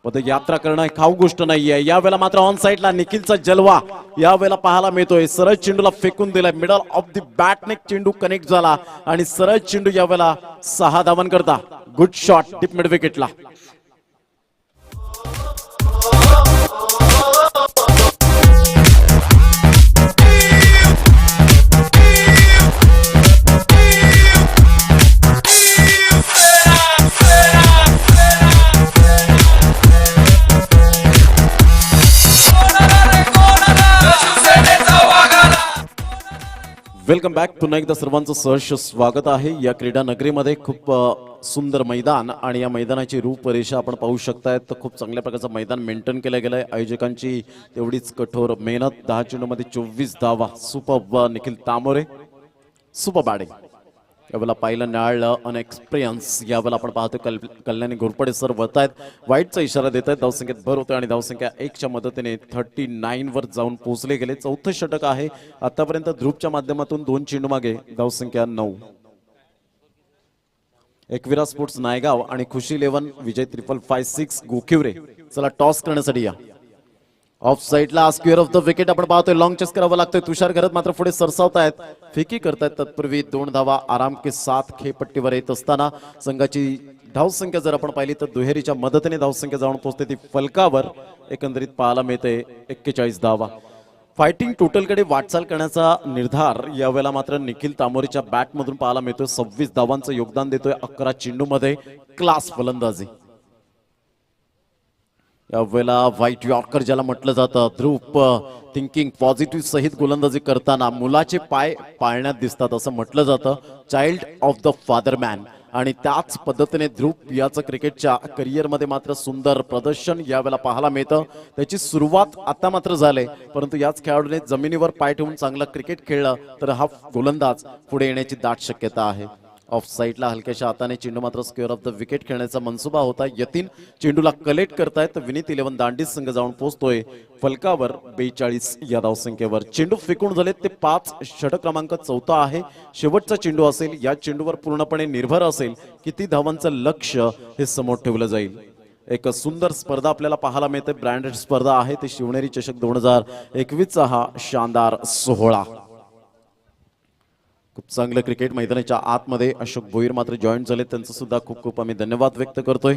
पदयात्रा करणं खाऊ गोष्ट नाहीये. यावेळेला मात्र ऑन साईडला निखिलचा जलवा यावेळेला पाहायला मिळतोय. सरळ चेंडूला फेकून दिलाय. मिडल ऑफ द बॅटने चेंडू कनेक्ट झाला आणि सरळ चेंडू यावेळेला 6 धावांकरता गुड शॉट डीप मिड विकेटला. Welcome back. पुन्हा एकदा सर्वांचं सहर्ष स्वागत आहे या क्रीडा नगरीमध्ये. खूप सुंदर मैदान आणि या मैदानाची रूपरेषा आपण पाहू शकताय. तर खूप चांगल्या प्रकारचं मैदान मेंटेन केलं गेलंय. आयोजकांची तेवढीच कठोर मेहनत. 10 चेंडूमध्ये 24 धावा. Super Nikhil Tamore super batting. यावेळेला पाहिलं न्याळलं अनएक्सपिरियन्स. यावेळेला आपण पाहतो कल्याणी घोरपडे सर वळतायत. वाईटचा इशारा देत आहेत. धावसंख्येत भर होते आणि धावसंख्या 1च्या मदतीने 39 वर जाऊन पोहोचले गेले. 4थं षटक आहे आतापर्यंत. ध्रुवच्या माध्यमातून 2 चेंडू मागे धावसंख्या 9. एकविरा स्पोर्ट्स नायगाव आणि खुशी 11 विजय 5556 गोखिवरे. चला टॉस करण्यासाठी या. ऑफ साईडला स्क्वेअर ऑफ द विकेट आपण पाहतोय. लॉंग चेस करावं लागतोय. तुषार घरत मात्र पुढे सरसावतायत. फेकी करतायत. तत्पूर्वी 2 धावा आराम के साथ खेळपट्टीवर येत असताना संघाची धावसंख्या जर आपण पाहिली तर दुहेरीच्या मदतीने धावसंख्या जाऊन पोहोचते ती फलकावर एकंदरीत पाहायला मिळते 41 धावा. फायटिंग टोटलकडे वाटचाल करण्याचा निर्धार यावेळेला मात्र निखिल तामोरेच्या बॅटमधून पाहायला मिळतोय. 26 धावांचं योगदान देतोय 11 चेंडूमध्ये. क्लास फलंदाजी. यावेळेला व्हाईट यॉर्कर ज्याला म्हटलं जातं. ध्रुव थिंकिंग पॉझिटिव्ह सहित गोलंदाजी करताना मुलाचे पाय पाळण्यात दिसतात असं म्हटलं जातं. Child of the father man. आणि त्याच पद्धतीने ध्रुव याचं क्रिकेटच्या करिअरमध्ये मात्र सुंदर प्रदर्शन यावेळेला पाहायला मिळतं. त्याची सुरुवात आता मात्र झाली परंतु याच खेळाडूने जमिनीवर पाय ठेवून चांगलं क्रिकेट खेळलं तर हा गोलंदाज पुढे येण्याची दाट शक्यता आहे. ऑफ साईडला हलक्याशा हाताने चेंडू मात्र स्क्वेअर ऑफ द विकेट खेळण्याचा मनसुबा होता. यतीन चेंडूला कलेक्ट करतायत. विनीत 11 दांडीज संघ जाऊन पोहोचतोय फलकावर 42 या धावसंख्येवर. चेंडू फेकून झाले ते 5. षटक क्रमांक 4 आहे. शेवटचा चेंडू असेल. या चेंडूवर पूर्णपणे निर्भर असेल किती धावांचं लक्ष हे समोर ठेवलं जाईल. एक सुंदर स्पर्धा आपल्याला पाहायला मिळते. ब्रँडेड स्पर्धा आहे. ते शिवनेरी चषक 2021चा हा शानदार सोहळा. खूप चांगलं क्रिकेट मैदानाच्या आतमध्ये अशोक भोईर मात्र जॉईन झाले. त्यांचं सुद्धा खूप खूप आम्ही धन्यवाद व्यक्त करतोय.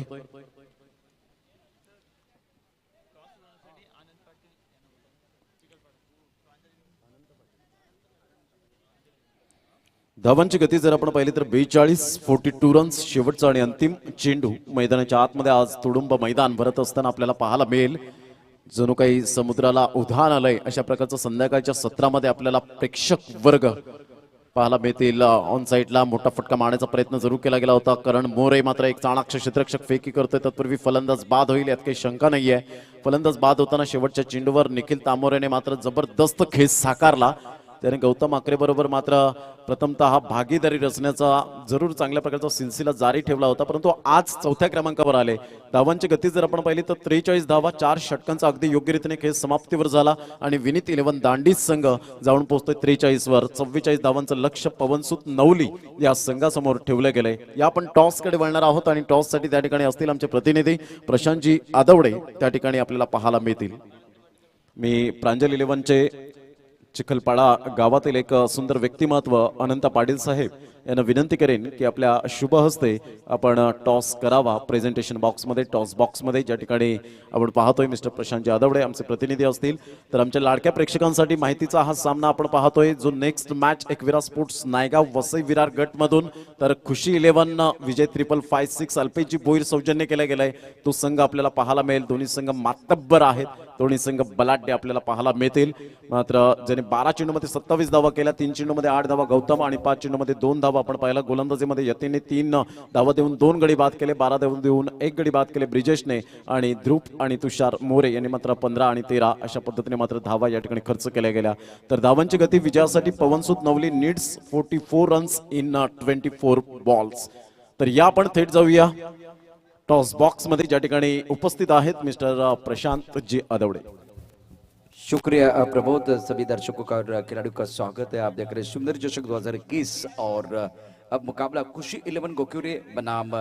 धावांची गती जर आपण पाहिली तर 42 रन्स. शेवटचा आणि अंतिम चेंडू मैदानाच्या आतमध्ये आज तुडुंब मैदान भरत असताना आपल्याला पाहायला मिळेल. जणू काही समुद्राला उधाण आलंय अशा प्रकारचं संध्याकाळच्या सत्रामध्ये आपल्याला प्रेक्षक वर्ग पाहायला मिळतील. ऑन साईडला मोठा फटका मारण्याचा प्रयत्न जरूर केला गेला होता. करण मोरे मात्र एक चाणाक्ष क्षेत्ररक्षक फेकी करतोय. तत्पूर्वी फलंदाज बाद होईल यात काही शंका नाहीये. फलंदाज बाद होताना शेवटच्या चेंडूवर निखिल तामोरेने मात्र जबरदस्त खेस साकारला. त्याने गौतम आकरे बरोबर मात्र प्रथमतः भागीदारी रचण्याचा जरूर चांगल्या प्रकारचा सिलसिला जारी ठेवला होता. परंतु आज 4थ्या क्रमांकावर आले. धावांची गती जर आपण पाहिली तर 43 धावा. 4 षटकांचा अगदी योग्य रीतीने खेळ समाप्तीवर झाला आणि विनीत 11 दांडीज संघ जाऊन पोहोचतोय 43 वर. 44 धावांचं लक्ष पवनसुत नवली या संघासमोर ठेवलं गेलंय. या आपण टॉस कडे वळणार आहोत आणि टॉस साठी त्या ठिकाणी असतील आमचे प्रतिनिधी प्रशांतजी आदवडे. त्या ठिकाणी आपल्याला पाहायला मिळतील. मी प्रांजल 11चे चिखलपाडा गावातील एक सुंदर व्यक्तिमत्व अनंत पाटील साहेब यांना विनंती करेन की आपल्या शुभ हस्ते आपण टॉस करावा. प्रेझेंटेशन बॉक्समध्ये टॉस बॉक्समध्ये ज्या ठिकाणी आपण पाहतोय मिस्टर प्रशांत यादवडे आमचे प्रतिनिधी असतील. तर आमच्या लाडक्या प्रेक्षकांसाठी माहितीचा हा सामना आपण पाहतोय जो next match Ekvira sports Naigaon Vasai Virar गटमधून तर खुशी 11 विजय 5556 अल्पेशजी भोईर सौजन्य केला गेलाय. तो संघ आपल्याला पाहायला मिळेल. दोन्ही संघ मातब्बर आहेत. दोन्ही संघ बलाढ्य आपल्याला पाहायला मिळतील. मात्र ज्याने 12 चेंडूमध्ये 27 धावा केल्या. 3 चेंडूमध्ये 8 धावा गौतम आणि 5 चेंडूमध्ये 2 धावा आपण पाहिला. गोलंदाजीमध्ये यतीने 3 धावा देऊन 2 गडी बाद केले. 12 धावा देऊन 1 गडी बाद केले ब्रिजेशने. आणि ध्रुव आणि तुषार मोरे यांनी मात्र 15 आणि 13 अशा पद्धतीने मात्र धावा या ठिकाणी खर्च केल्या गेल्या. तर धावांची गती विजयासाठी Pavansut Navali needs 44 runs in 24 balls. तर या आपण थेट जाऊया टॉस बॉक्स मध्ये ज्या ठिकाणी उपस्थित आहेत मिस्टर प्रशांत जी आदवड़े. शुक्रिया प्रबोध. सभी दर्शकों का और खिलाड़ियों का स्वागत है. आप देख रहे हैं सुंदर चषक 2021 और अब मुकाबला खुशी 11 गोक्युरे बनाम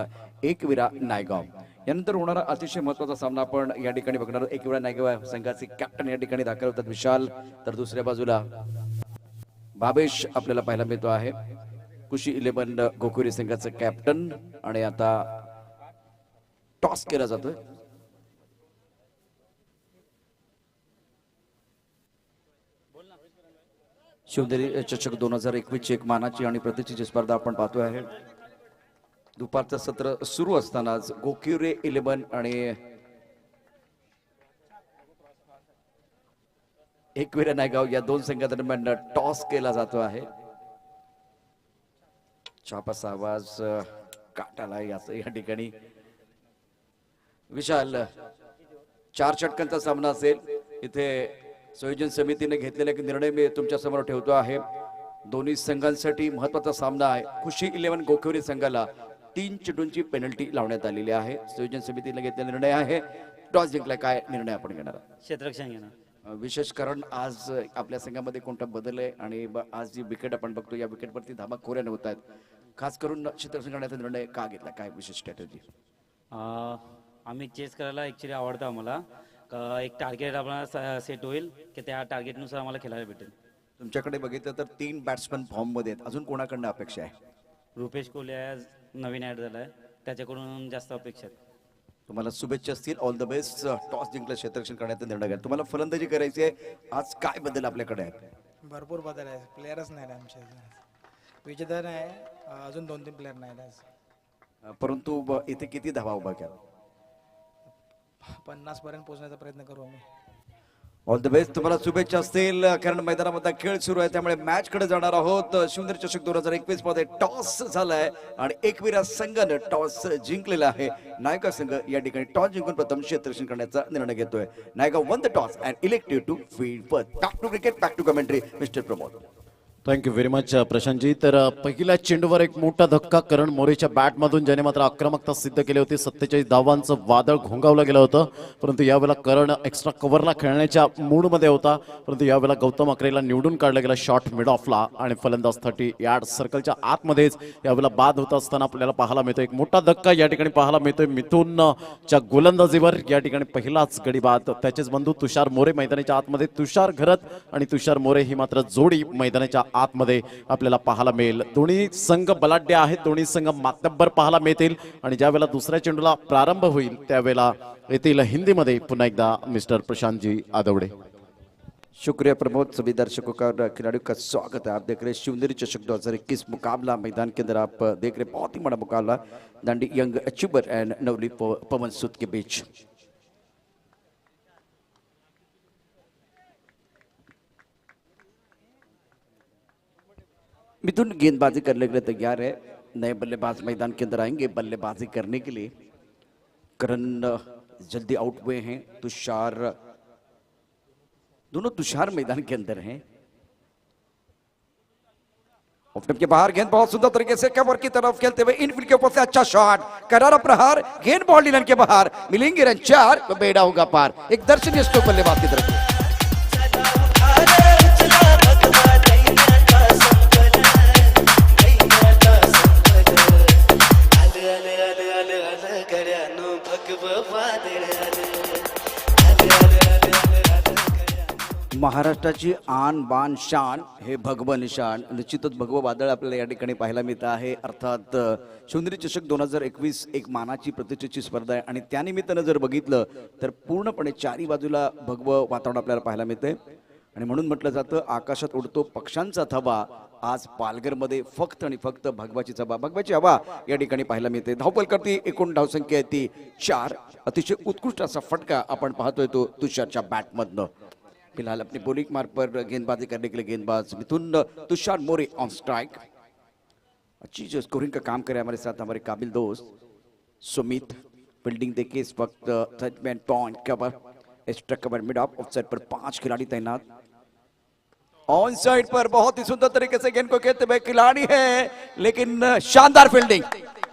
एकविरा नायगाव यानंतर होणारा अतिशय महत्वाचा सामना आपण या ठिकाणी बघणार आहोत. एकविरा नायगाव संघाचे कॅप्टन या ठिकाणी दाखल होतात विशाल. तर दुसऱ्या बाजूला बाबेश आपल्याला पाहायला मिळतो आहे. खुशी 11 गोक्युरे संघाचे कॅप्टन. आणि आता टॉस केला जातोय. शिवनेरी चषक 2021 एक मानाची आणि प्रतिष्ठेची स्पर्धा आपण पाहतोय आहे. दुपारचं सत्र सुरू असतानाच गोक्युरे 11 आणि एकविरा नायगाव या दोन संघादरम्यान टॉस केला जातो आहे. छापाचा आवाज काटाला या ठिकाणी विशाल 4 षटकांचा सामना असेल. इथे संयोजन समितीने घेतलेला एक निर्णय मी तुमच्या समोर ठेवतो आहे. दोन्ही संघांसाठी महत्वाचा सामना आहे. खुशी 11 गोक्युरे संघाला 3 चेंडूंची पेनल्टी लावण्यात आलेली आहे. संयोजन समितीने घेतलेला निर्णय आहे. टॉस जिंकला. काय निर्णय आपण घेणार? क्षेत्ररक्षण घेणार. विशेष कारण आज आपल्या संघामध्ये कोणता बदल आहे आणि आज जी विकेट आपण बघतो या विकेटवरती धाबा खोऱ्याने होत आहेत. खास करून क्षेत्ररक्षण करण्याचा निर्णय का घेतला? काय विशेष स्ट्रॅटेजी? आम्ही चेस करायला ॲक्च्युली आवडतं आम्हाला. एक टार्गेट आपल्याला सेट होईल की त्या टार्गेटनुसार आम्हाला खेळायला भेटेल. तुमच्याकडे बघितलं तर 3 बॅट्समन फॉर्ममध्ये आहेत. अजून कोणाकडनं अपेक्षा आहे? रुपेश कोहली आज नवीन ॲड झाला आहे. त्याच्याकडून जास्त अपेक्षा आहेत. तुम्हाला शुभेच्छा असतील. All the best. टॉस जिंकलं क्षेत्ररक्षण करण्याचा निर्णय घ्या. तुम्हाला फलंदाजी करायची आहे. आज काय बदल आपल्याकडे आहेत? भरपूर बदल आहे. प्लेयरच नाही आमच्या विजेता नाही. अजून 2-3 प्लेयर नाही आज. परंतु इथे किती धावा उभा केला? 50 पर्यंत पोहोचण्याचा प्रयत्न करू आम्ही. All the best. तुम्हाला शुभेच्छा असतील. कारण मैदानामध्ये खेळ सुरू आहे त्यामुळे मॅच कडे जाणार आहोत. शिवनेरी चषक 2021 मध्ये टॉस झालाय आणि एकविरा संघाने टॉस जिंकलेला आहे. नायगाव संघ या ठिकाणी टॉस जिंकून प्रथम क्षेत्ररक्षण करण्याचा निर्णय घेतोय. Naigaon won the toss and elected to field first. Back to cricket, back to commentary mister Pramod. Thank you very much Prashantji. तर पहिल्या चेंडूवर एक मोठा धक्का करण मोरेच्या बॅटमधून ज्याने मात्र आक्रमकता सिद्ध केली होती. 47 धावांचं वादळ घोंगावलं गेलं होतं, परंतु यावेळेला करण एक्स्ट्रा कव्हरला खेळण्याच्या मूडमध्ये होता. परंतु यावेळेला गौतम अकरेला निवडून काढलं गेलं शॉट मिड ऑफला आणि फलंदाज 30 यार्ड सर्कलच्या आतमध्येच यावेळेला बाद होत असताना आपल्याला पाहायला मिळतो. एक मोठा धक्का या ठिकाणी पाहायला मिळतोय मिथुनच्या गोलंदाजीवर. या ठिकाणी पहिलाच गडी बाद. त्याचेच बंधू तुषार मोरे मैदानाच्या आतमध्ये, तुषार घरत आणि तुषार मोरे ही मात्र जोडी मैदानाच्या आतमध्ये आपल्याला पाहायला मिळेल. दोन्ही संघ बलाढ्य आहेत, दोन्ही संघ मातब्बर पाहायला मिळतील आणि ज्या वेळेला दुसऱ्या चेंडूला प्रारंभ होईल त्यावेळेला येतील हिंदीमध्ये पुन्हा एकदा मिस्टर प्रशांतजी आदवडे. शुक्रिया प्रमोद. सभी दर्शकों का और खिलाड़ियों का स्वागत है. आप देख रहे हैं शिवनेरी चषक 2021 मुकाबला. मैदान के अंदर आप देख रहे हैं बहुत ही बड़ा मुकाबला दांडी यंग अचीवर एंड नवली पवन सूद के बीच. मिथुन गेंदबाजी करने के लिए तैयार है. नए बल्लेबाज मैदान के अंदर आएंगे बल्लेबाजी करने के लिए. करण जल्दी आउट हुए हैं. तुषार, दोनों तुषार मैदान के अंदर हैं. ऑफ के बाहर गेंद बहुत सुंदर तरीके से कवर की तरफ खेलते हुए इनफील्ड के ऊपर से अच्छा शॉट, करारा प्रहार, गेंद बाउंड्री लाइन के बाहर. मिलेंगे रन 4 तो बेड़ा होगा पार. एक दर्शनीय स्ट्रोक बल्लेबाज की तरफ. महाराष्ट्राची आन बान शान हे भगवं निशाण. निश्चितच भगवं वादळ आपल्याला या ठिकाणी पाहायला मिळतं आहे. अर्थात शिवनेरी चषक 2021 एक मानाची प्रतिष्ठेची स्पर्धा आहे आणि त्यानिमित्तानं जर बघितलं तर पूर्णपणे चारी बाजूला भगवं वातावरण आपल्याला पाहायला मिळतंय आणि म्हणून म्हटलं जातं आकाशात उडतो पक्ष्यांचा थवा. आज पालघरमध्ये फक्त आणि फक्त भगवाची हवा या ठिकाणी पाहायला मिळते. धावपल करती, एकूण धावसंख्या आहे ती 4. अतिशय उत्कृष्ट असा फटका आपण पाहतोय तो तुषारच्या बॅटमधनं. फिलहाल अपनी बॉलिंग मार्ग पर गेंदबाजी करने के लिए गेंदबाज मिथुन तुषार मोरे ऑन स्ट्राइक. अच्छी जो स्कोरिंग का काम करे हमारे साथ हमारे काबिल दोस्त सुमित. फील्डिंग देखिए इस वक्त third man point cover, extra cover mid off side पर 5 खिलाड़ी तैनात. ऑन साइड पर बहुत ही सुंदर तरीके से गेंद को खेलते हुए खिलाड़ी है, लेकिन शानदार फील्डिंग,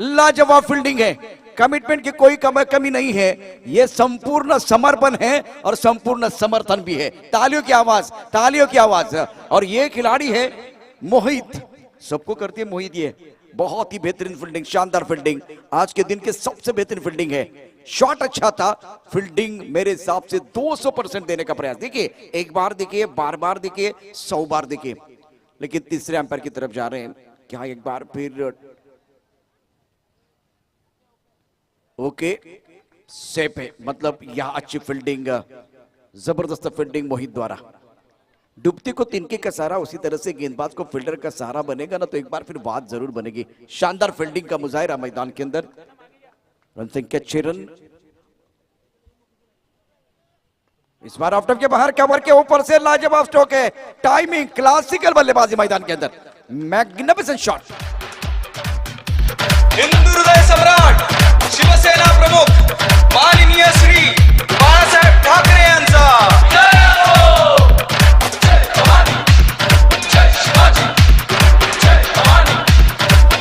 लाजवाब फील्डिंग है. कमिटमेंट की कोई कमी नहीं है. ये संपूर्ण समर्पण है और संपूर्ण समर्थन भी है. तालियों की आवाज. और ये खिलाड़ी है मोहित, सबको करती है मोहित. ये बहुत ही बेहतरीन फील्डिंग, शानदार फील्डिंग, आज के दिन के सबसे बेहतरीन फील्डिंग है. शॉट अच्छा था, फील्डिंग मेरे हिसाब से 200% देने का प्रयास. देखिए, एक बार देखिए, बार देखिए, 100 बार देखिए, लेकिन तीसरे अंपायर की तरफ जा रहे हैं. क्या एक बार फिर ओके सेफ है. मतलब यह अच्छी फील्डिंग, जबरदस्त फील्डिंग मोहित द्वारा. डूबती को तिनके का सहारा, उसी तरह से गेंदबाज को फील्डर का सहारा बनेगा ना तो एक बार फिर बात जरूर बनेगी. शानदार फील्डिंग का मुजाहिरा मैदान के अंदर. रन संख्या 6 रन. इस बार ऑफ के बाहर कवर के ऊपर से लाजवाब स्ट्रोक है. टाइमिंग, क्लासिकल बल्लेबाजी मैदान के अंदर. Magnificent shot. हिंदू हृदय सम्राट शिवसेना प्रमुख माननीय श्री बाळासाहेब ठाकरे यांचा जय हो. जय भवानी, जय शिवाजी, जय भवानी,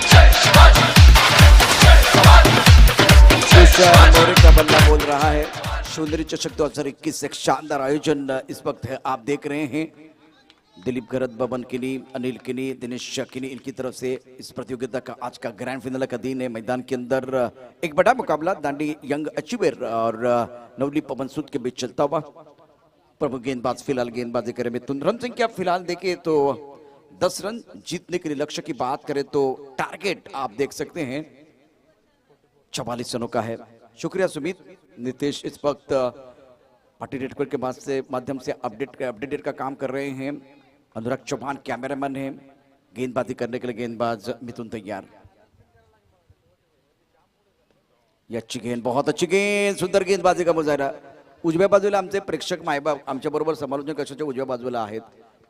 जय शिवाजी, जय भवानी. तुषार मोरे का बल्ला बोल रहा है. शिवनेरी चषक 2021 एक शानदार आयोजन इस वक्त है, आप देख रहे हैं. दिलीप गरत, बबन किनी, अनिल किनी, दिनेश किनी, इनकी तरफ से इस प्रतियोगिता का आज का ग्रैंड फाइनल का दिन है. मैदान के अंदर एक बड़ा मुकाबला दांडी यंग अचीवर और नवली पवन सूद के बीच चलता हुआ. प्रमुख गेंदबाज फिलहाल गेंदबाजी करें मिथुन. रन संख्या फिलहाल देखें तो 10 रन. जीतने के लिए लक्ष्य की बात करें तो टारगेट आप देख सकते हैं 44 रनों का है. शुक्रिया सुमित. नितेश इस वक्त पार्टी नेटवर्क के माध्यम से अपडेटेड का काम कर रहे हैं. अनुराग चौहान कैमरामैन है. गेंदबाजी करने के लिए गेंदबाज मिथुन तैयार. ये अच्छी गेंद, बहुत अच्छी गेंद, सुंदर गेंदबाजी का मुजाहिरा. उजव्या बाजूला आमचे प्रेक्षक मायबाप आमच्या बरोबर समालोचन कक्षाच्या उजव्या बाजूला आहेत.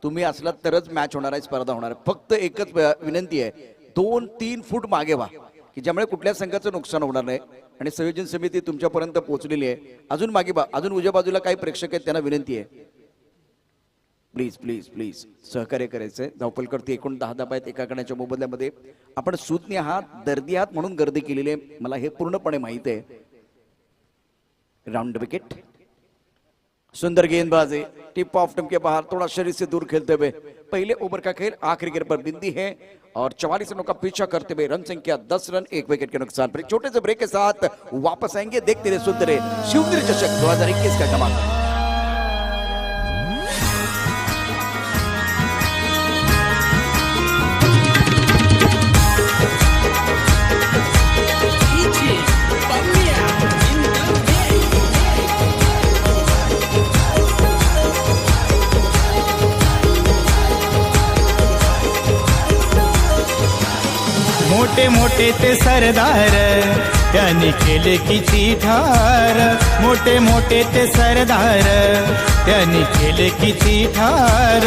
तुम्ही असलात तरच मॅच होणार आहे, स्पर्धा होणार आहे. फक्त एकच विनंती आहे, 2-3 फूट मागे व्हा की ज्यामुळे कुठल्या संघाचं नुकसान होणार नाही. आणि संयोजन समिती तुमच्यापर्यंत पोहोचलेली आहे. अजून मागे व्हा. अजून उजव्या बाजूला काही प्रेक्षक आहेत, त्यांना विनंती आहे. प्लीज प्लीज प्लीज सहकार्य करायचंय. धावपलकडती एकूण 10 धाबा आहेत एका गणाच्या मोबदल्यामध्ये. आपण सुज्ञ आहात, दर्दी आहात म्हणून गर्दी केलेली आहे, मला हे पूर्णपणे माहित आहे. राउंड विकेट, सुंदर गेंदबाजी, टिप ऑफ टिप के बाहर, थोड़ा शरीर से दूर खेलते हुए पहले ओवर का खेल आखिरी गेंद पर बिंदी है और 44 रनों का पीछा करते हुए रन संख्या 10 रन 1 विकेट के नुकसान पर. एक छोटे से ब्रेक के साथ वापस आएंगे. देखते रहे सुनते रहे शिवगिरी चषक 2021 का धमाका. मोठे मोठे ते सरदार त्यांनी केले किती ठार. मोठे मोठे ते सरदार त्यांनी केले किती ठार.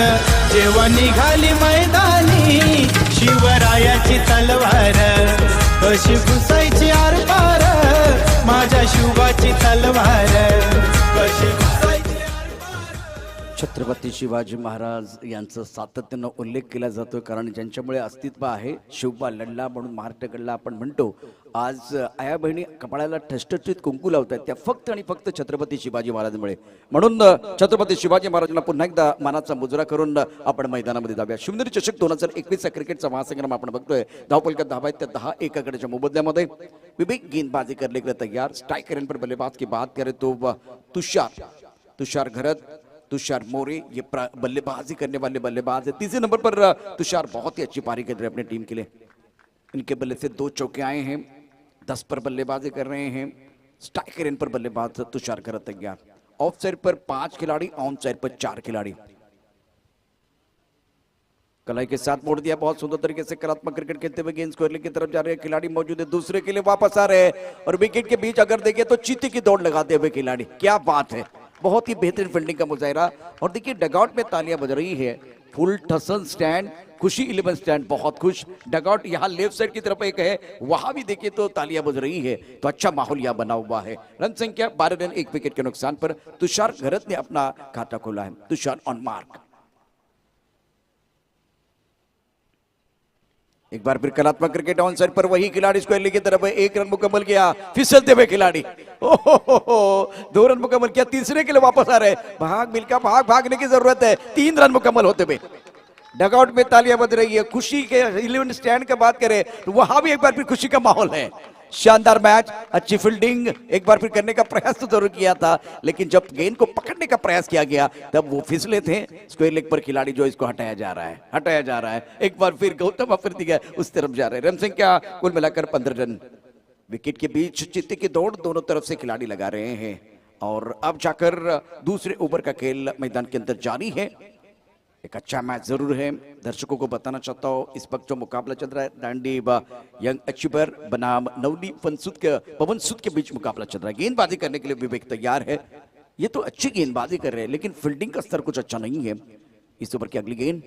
जेव्हा निघाली मैदानी शिवरायाची तलवार, कशी घुसायची आरपार माझ्या शिवाची तलवार, कशी घुसायची. छत्रपती शिवाजी महाराज यांचा सातत्यानं उल्लेख केला जातो, कारण ज्यांच्यामुळे अस्तित्व आहे. शिवबा लढला म्हणून महाराष्ट्राकडला आपण म्हणतो. आज आया बहिणी कपाळाला ठसठशीत कुंकू लावतात त्या फक्त आणि फक्त छत्रपती शिवाजी महाराजांमुळे. म्हणून छत्रपती शिवाजी महाराजांना पुन्हा एकदा मानाचा मुजरा करून आपण मैदानामध्ये जाऊया. शिवनेरी चषक 2021 क्रिकेटचा महासंग्राम आपण बघतोय. धावपलक्यात धावा आहेत त्या 10 एकाकडच्या मोबदल्यामध्ये. विवेक गेंदबाजी करने के लिए तैयार. स्ट्राइकर पर बल्लेबाज की बात करें तो तुषार घरत, तुषार मोरे ये बल्लेबाजी करने वाले बल्लेबाज है. तीसरे नंबर पर तुषार बहुत ही अच्छी पारी कर रहे हैं अपनी टीम के लिए. इनके बल्ले से 2 चौके आए हैं. 10 पर बल्लेबाजी कर रहे हैं. स्ट्राइकर इन पर बल्लेबाज तुषार कर तैयार. ऑफ साइड पर 5 खिलाड़ी, ऑन साइड पर 4 खिलाड़ी. कलाई के साथ मोड़ दिया. बहुत सुंदर तरीके से कलात्मक क्रिकेट खेलते हुए गेंद स्क्वायर की तरफ जा रहे हैं खिलाड़ी मौजूद है. दूसरे के लिए वापस आ रहे हैं और विकेट के बीच अगर देखें तो चीते की दौड़ लगाते हुए खिलाड़ी. क्या बात है, बहुत ही बेहतरीन फील्डिंग का मुजाहिरा. और देखिए डगआउट में तालियां बज रही है. फुल ठसन स्टैंड, खुशी 11 स्टैंड बहुत खुश. डगआउट यहाँ लेफ्ट साइड की तरफ एक है, वहां भी देखिए तो तालियां बज रही है. तो अच्छा माहौल यहाँ बना हुआ है. रन संख्या 12 रन 1 विकेट के नुकसान पर तुषार घरत ने अपना खाता खोला है. तुषार ऑन मार्क. एक बार फिर कलात्मक क्रिकेट ऑन साइड पर वही खिलाड़ी स्क्वायर की तरफ है. 1 रन मुकम्मल किया, फिसलते हुए खिलाड़ी. ओहो 2 रन मुकम्मल किया. तीसरे के लिए वापस आ रहे. भाग मिलकर भागने की जरूरत है. 3 रन मुकम्मल होते हुए डगआउट में तालियां बज रही है. खुशी के 11 स्टैंड की बात करें तो वहां भी एक बार फिर खुशी का माहौल है. शानदार मैच, अच्छी फील्डिंग एक बार फिर करने का प्रयास तो जरूर किया था, लेकिन जब गेंद को पकड़ने का प्रयास किया गया तब वो फिसले थे. स्क्वायर लेग पर खिलाड़ी जो इसको हटाया जा रहा है. एक बार फिर गौतम अफरीदी उस तरफ जा रहे हैं. रन संख्या कुल मिलाकर 15 रन. विकेट के बीच चित्ते की दौड़ दोनों तरफ से खिलाड़ी लगा रहे हैं और अब जाकर दूसरे ओवर का खेल मैदान के अंदर जारी है. एक अच्छा मैच जरूर है. दर्शकों को बताना चाहता हूं इस वक्त जो मुकाबला चल रहा है डांडी यंग अचीवर बनाम नवली पवन सुद के बीच मुकाबला चल रहा है. गेंदबाजी करने के लिए विवेक तैयार है. ये तो अच्छी गेंदबाजी कर रहे हैं लेकिन फील्डिंग का स्तर कुछ अच्छा नहीं है. इस ओवर की अगली गेंद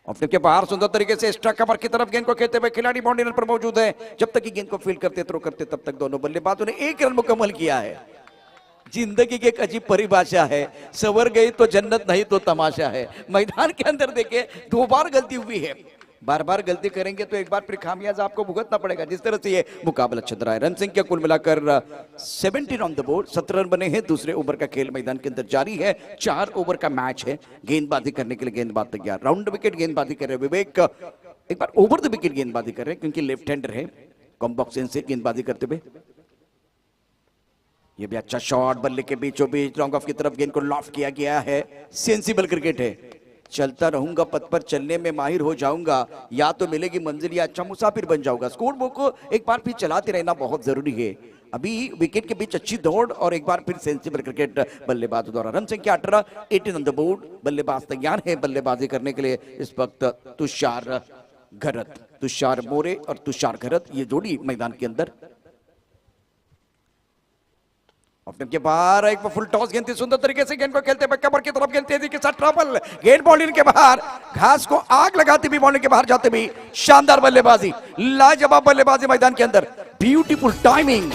ऑफ के बाहर सुंदर तरीके से एक्स्ट्रा कवर की तरफ गेंद को खेलते हुए खिलाड़ी बाउंड्री पर मौजूद है. जब तक गेंद को फील्ड करते थ्रो करते तब तक दोनों बल्लेबाजों ने 1 रन मुकम्मल किया है. जिंदगी की एक अजीब परिभाषा है. सवर गई तो जन्नत नहीं तो तमाशा है. मैदान के अंदर देखे 2 बार गलती हुई है. बार बार गलती करेंगे तो एक बार फिर खामियाजा आपको भुगतना पड़ेगा. जिस तरह से ये मुकाबला चल रहा है. रन संख्या कुल मिलाकर 17 ऑन द बोर्ड. 17 रन बने हैं. दूसरे ओवर का खेल मैदान के अंदर जारी है. 4 ओवर का मैच है. गेंदबाजी करने के लिए गेंदबाज तैयार. राउंड विकेट गेंदबाजी कर रहे हैं विवेक. एक बार ओवर द विकेट गेंदबाजी कर रहे हैं क्योंकि लेफ्ट हैंडर है. कॉम्बॉक्स से गेंदबाजी करते हुए ये भी अच्छा शॉट. बल्ले के बीचों बीच लॉन्ग ऑफ की तरफ गेंद को लॉफ्ट किया गया है. सेंसिबल क्रिकेट है. चलता रहूंगा पथ पर चलने में माहिर हो जाऊंगा, या तो मिलेगी मंजिल या अच्छा मुसाफिर बन जाऊंगा. स्कोर बुक को एक बार फिर चलाते रहना बहुत जरूरी है. अभी विकेट के बीच अच्छी दौड़ और एक बार फिर सेंसिबल क्रिकेट बल्लेबाज द्वारा. रन संख्या 18, 18 ऑन द बोर्ड. बल्लेबाज तैयार है बल्लेबाजी करने के लिए इस वक्त. तुषार मोरे और तुषार घरत ये जोड़ी मैदान के अंदर. ऑफ के बाहर एक फुल टॉस गेंद थी. सुंदर तरीके से गेंद को खेलते हुए कवर की तरफ गेंद तेजी के साथ ट्रबल. गेंद बाउंड्री के बाहर घास को आग लगाती हुई बाउंड्री के बाहर जाते हुए शानदार बल्लेबाजी, लाजवाब बल्लेबाजी मैदान के अंदर. Beautiful timing.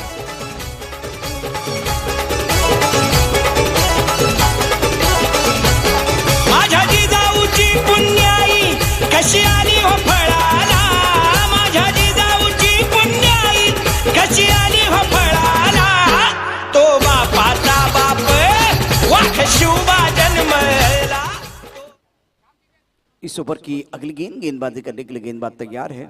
कशी आली हो फळाला माझ्या जिजाऊची पुण्याई कशी आली हो फळाला तो बापाचा बाप वाख शिवबा जन्मला. इस ओवर की अगली गेंदबाजी करने के लिए गेंदबाज तैयार है.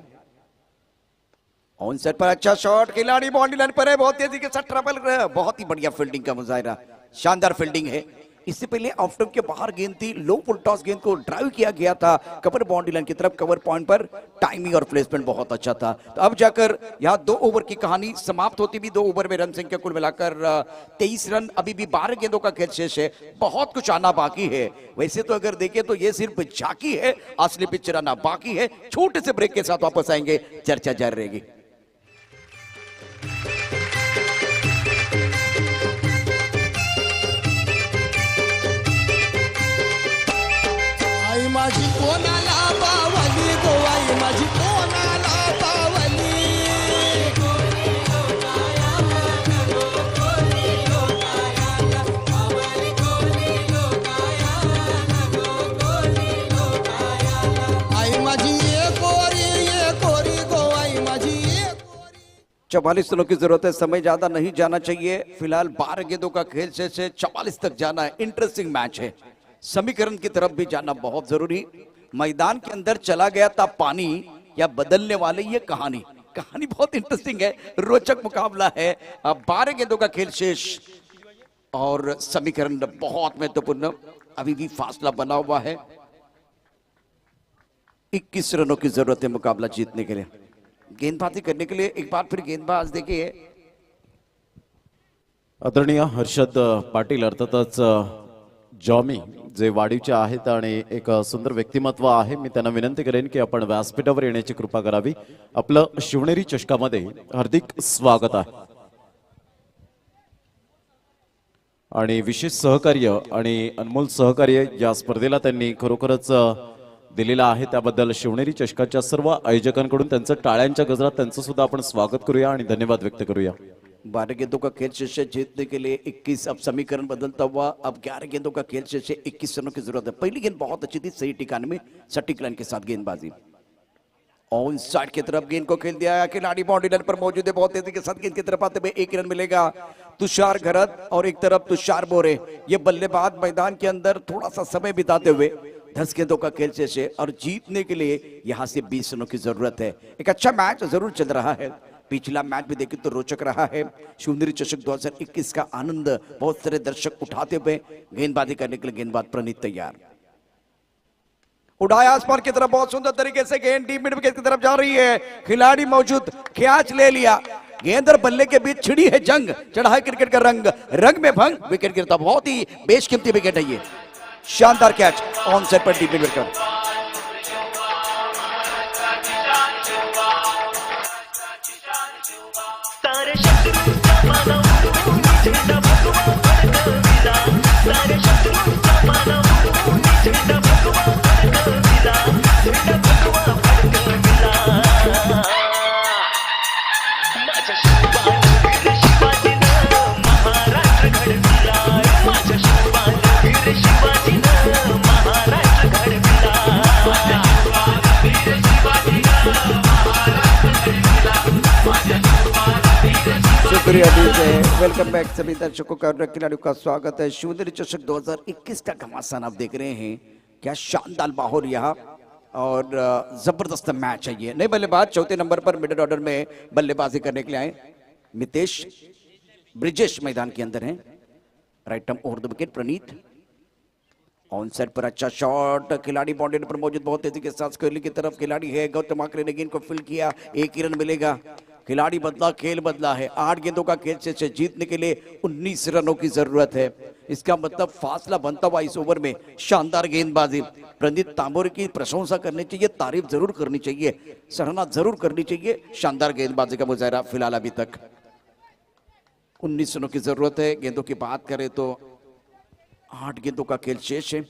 ऑन सेट पर अच्छा शॉट, खिलाड़ी बाउंड्री लाइन पर है, बहुत तेजी के साथ ट्रबल, बहुत ही बढ़िया फील्डिंग का मुजाहिरा, शानदार फील्डिंग है. इससे पहले ऑफ स्टंप के बाहर गेंद थी, लो फुल टॉस गेंद को ड्राइव किया गया था कवर बाउंड्री लाइन की तरफ. कवर पॉइंट पर टाइमिंग और प्लेसमेंट बहुत अच्छा था. तो अब जाकर यहाँ 2 ओवर की कहानी समाप्त होती भी. 2 ओवर में रन संख्या कुल मिलाकर 23 रन. अभी भी 12 गेंदों का खेल शेष है, बहुत कुछ आना बाकी है. वैसे तो अगर देखें तो ये सिर्फ झांकी है, असली पिक्चर आना बाकी है. छोटे से ब्रेक के साथ वापस आएंगे, चर्चा जारी रहेगी. आई माझी कोणाला बावली गो आई माझी कोणाला बावली आई माझी ये कोरी गो आई माझी ये 44 रनों की जरूरत है, समय ज्यादा नहीं जाना चाहिए. फिलहाल 12 गेंदों का खेल शेष है, 44 तक जाना है. इंटरेस्टिंग मैच है, समीकरण की तरफ भी जाना बहुत जरूरी. मैदान के अंदर चला गया था पानी या बदलने वाले, ये कहानी बहुत इंटरेस्टिंग है, रोचक मुकाबला है. अब 12 गेंदों का खेल शेष और समीकरण बहुत महत्वपूर्ण. अभी भी फासला बना हुआ है, 21 रनों की जरूरत है मुकाबला जीतने के लिए. गेंदबाजी करने के लिए एक बार फिर गेंदबाज देखिए, आदरणीय हर्षद पाटील अर्थातच जॉमी जे वाडीचे आहेत आणि एक सुंदर व्यक्तिमत्व आहे. मी त्यांना विनंती करेन की आपण व्यासपीठावर येण्याची कृपा करावी. आपलं शिवनेरी चषकामध्ये हार्दिक स्वागत आहे आणि विशेष सहकार्य आणि अनमोल सहकार्य या स्पर्धेला त्यांनी खरोखरच दिलेला आहे. त्याबद्दल शिवनेरी चषकाच्या सर्व आयोजकांकडून त्यांचं टाळ्यांच्या गजरात त्यांचं सुद्धा आपण स्वागत करूया आणि धन्यवाद व्यक्त करूया. 12 गेंदों का खेल शेष है, जीतने के लिए 21. अब समीकरण बदलता हुआ, अब 11 गेंदों का खेल शेष है, 21 रनों की जरूरत है. पहली गेंद बहुत अच्छी थी, सही ठिकाने में सटीक लाइन के साथ गेंदबाजी. ऑन साइड की तरफ गेंद को खेल दिया, खिलाड़ी बाउंड्री लाइन पर मौजूद है, बहुत तेजी के साथ गेंद की तरफ आते हुए 1 रन मिलेगा. तुषार घरत और एक तरफ तुषार बोरे, ये बल्लेबाज मैदान के अंदर थोड़ा सा समय बिताते हुए 10 गेंदों का खेल शेष है और जीतने के लिए यहां से 20 रनों की जरूरत है. एक अच्छा मैच जरूर चल रहा है, पिछला मैच भी देखें तो रोचक रहा है. शिवनेरी चषक 2021 का आनंद बहुत सारे दर्शक उठाते हुए गेंदबाजी करने के लिए गेंदबाज प्रणीत तैयार. उड़ाया आसमान की तरफ, बहुत सुंदर तरीके से गेंद डीप मिड विकेट की तरफ जा रही है. खिलाड़ी मौजूद, कैच ले लिया. गेंद और बल्ले के बीच छिड़ी है जंग, चढ़ा है क्रिकेट का रंग में भंग. विकेट गिरता, बहुत ही बेशकीमती विकेट है ये. शानदार catch on set per deep mid wicket. शुक्रिया दीजिए. वेलकम बैक सभी दर्शकों का और खिलाड़ियों का स्वागत है. शिवनेरी चषक 2021 का घमासान आप देख रहे हैं. क्या शानदार माहौल यहाँ और जबरदस्त मैच है ये. नए बल्लेबाज चौथे नंबर पर मिडिल ऑर्डर में बल्लेबाजी करने के लिए आए मितेश ब्रिजेश मैदान के अंदर हैं. Right arm over the wicket Praneet. On set पर अच्छा शॉट, खिलाड़ी बाउंड्री पर मौजूद, बहुत तेजी के साथ कोहली की तरफ खिलाड़ी है. गौतम आकरे ने गेंद को फील्ड किया, 1 ही रन मिलेगा. खिलाड़ी बदला, खेल बदला है. 8 गेंदों का खेल से जीतने के लिए 19 रनों की जरूरत है. इसका मतलब फासला बनता हुआ इस ओवर में शानदार गेंदबाजी. प्रदीप तांबोरे की प्रशंसा करनी चाहिए, तारीफ जरूर करनी चाहिए, सराहना जरूर करनी चाहिए. शानदार गेंदबाजी का मुजाहिरा फिलहाल अभी तक. 19 रनों की जरूरत है. गेंदों की बात करें तो 8 गेंदों का खेल शेष है.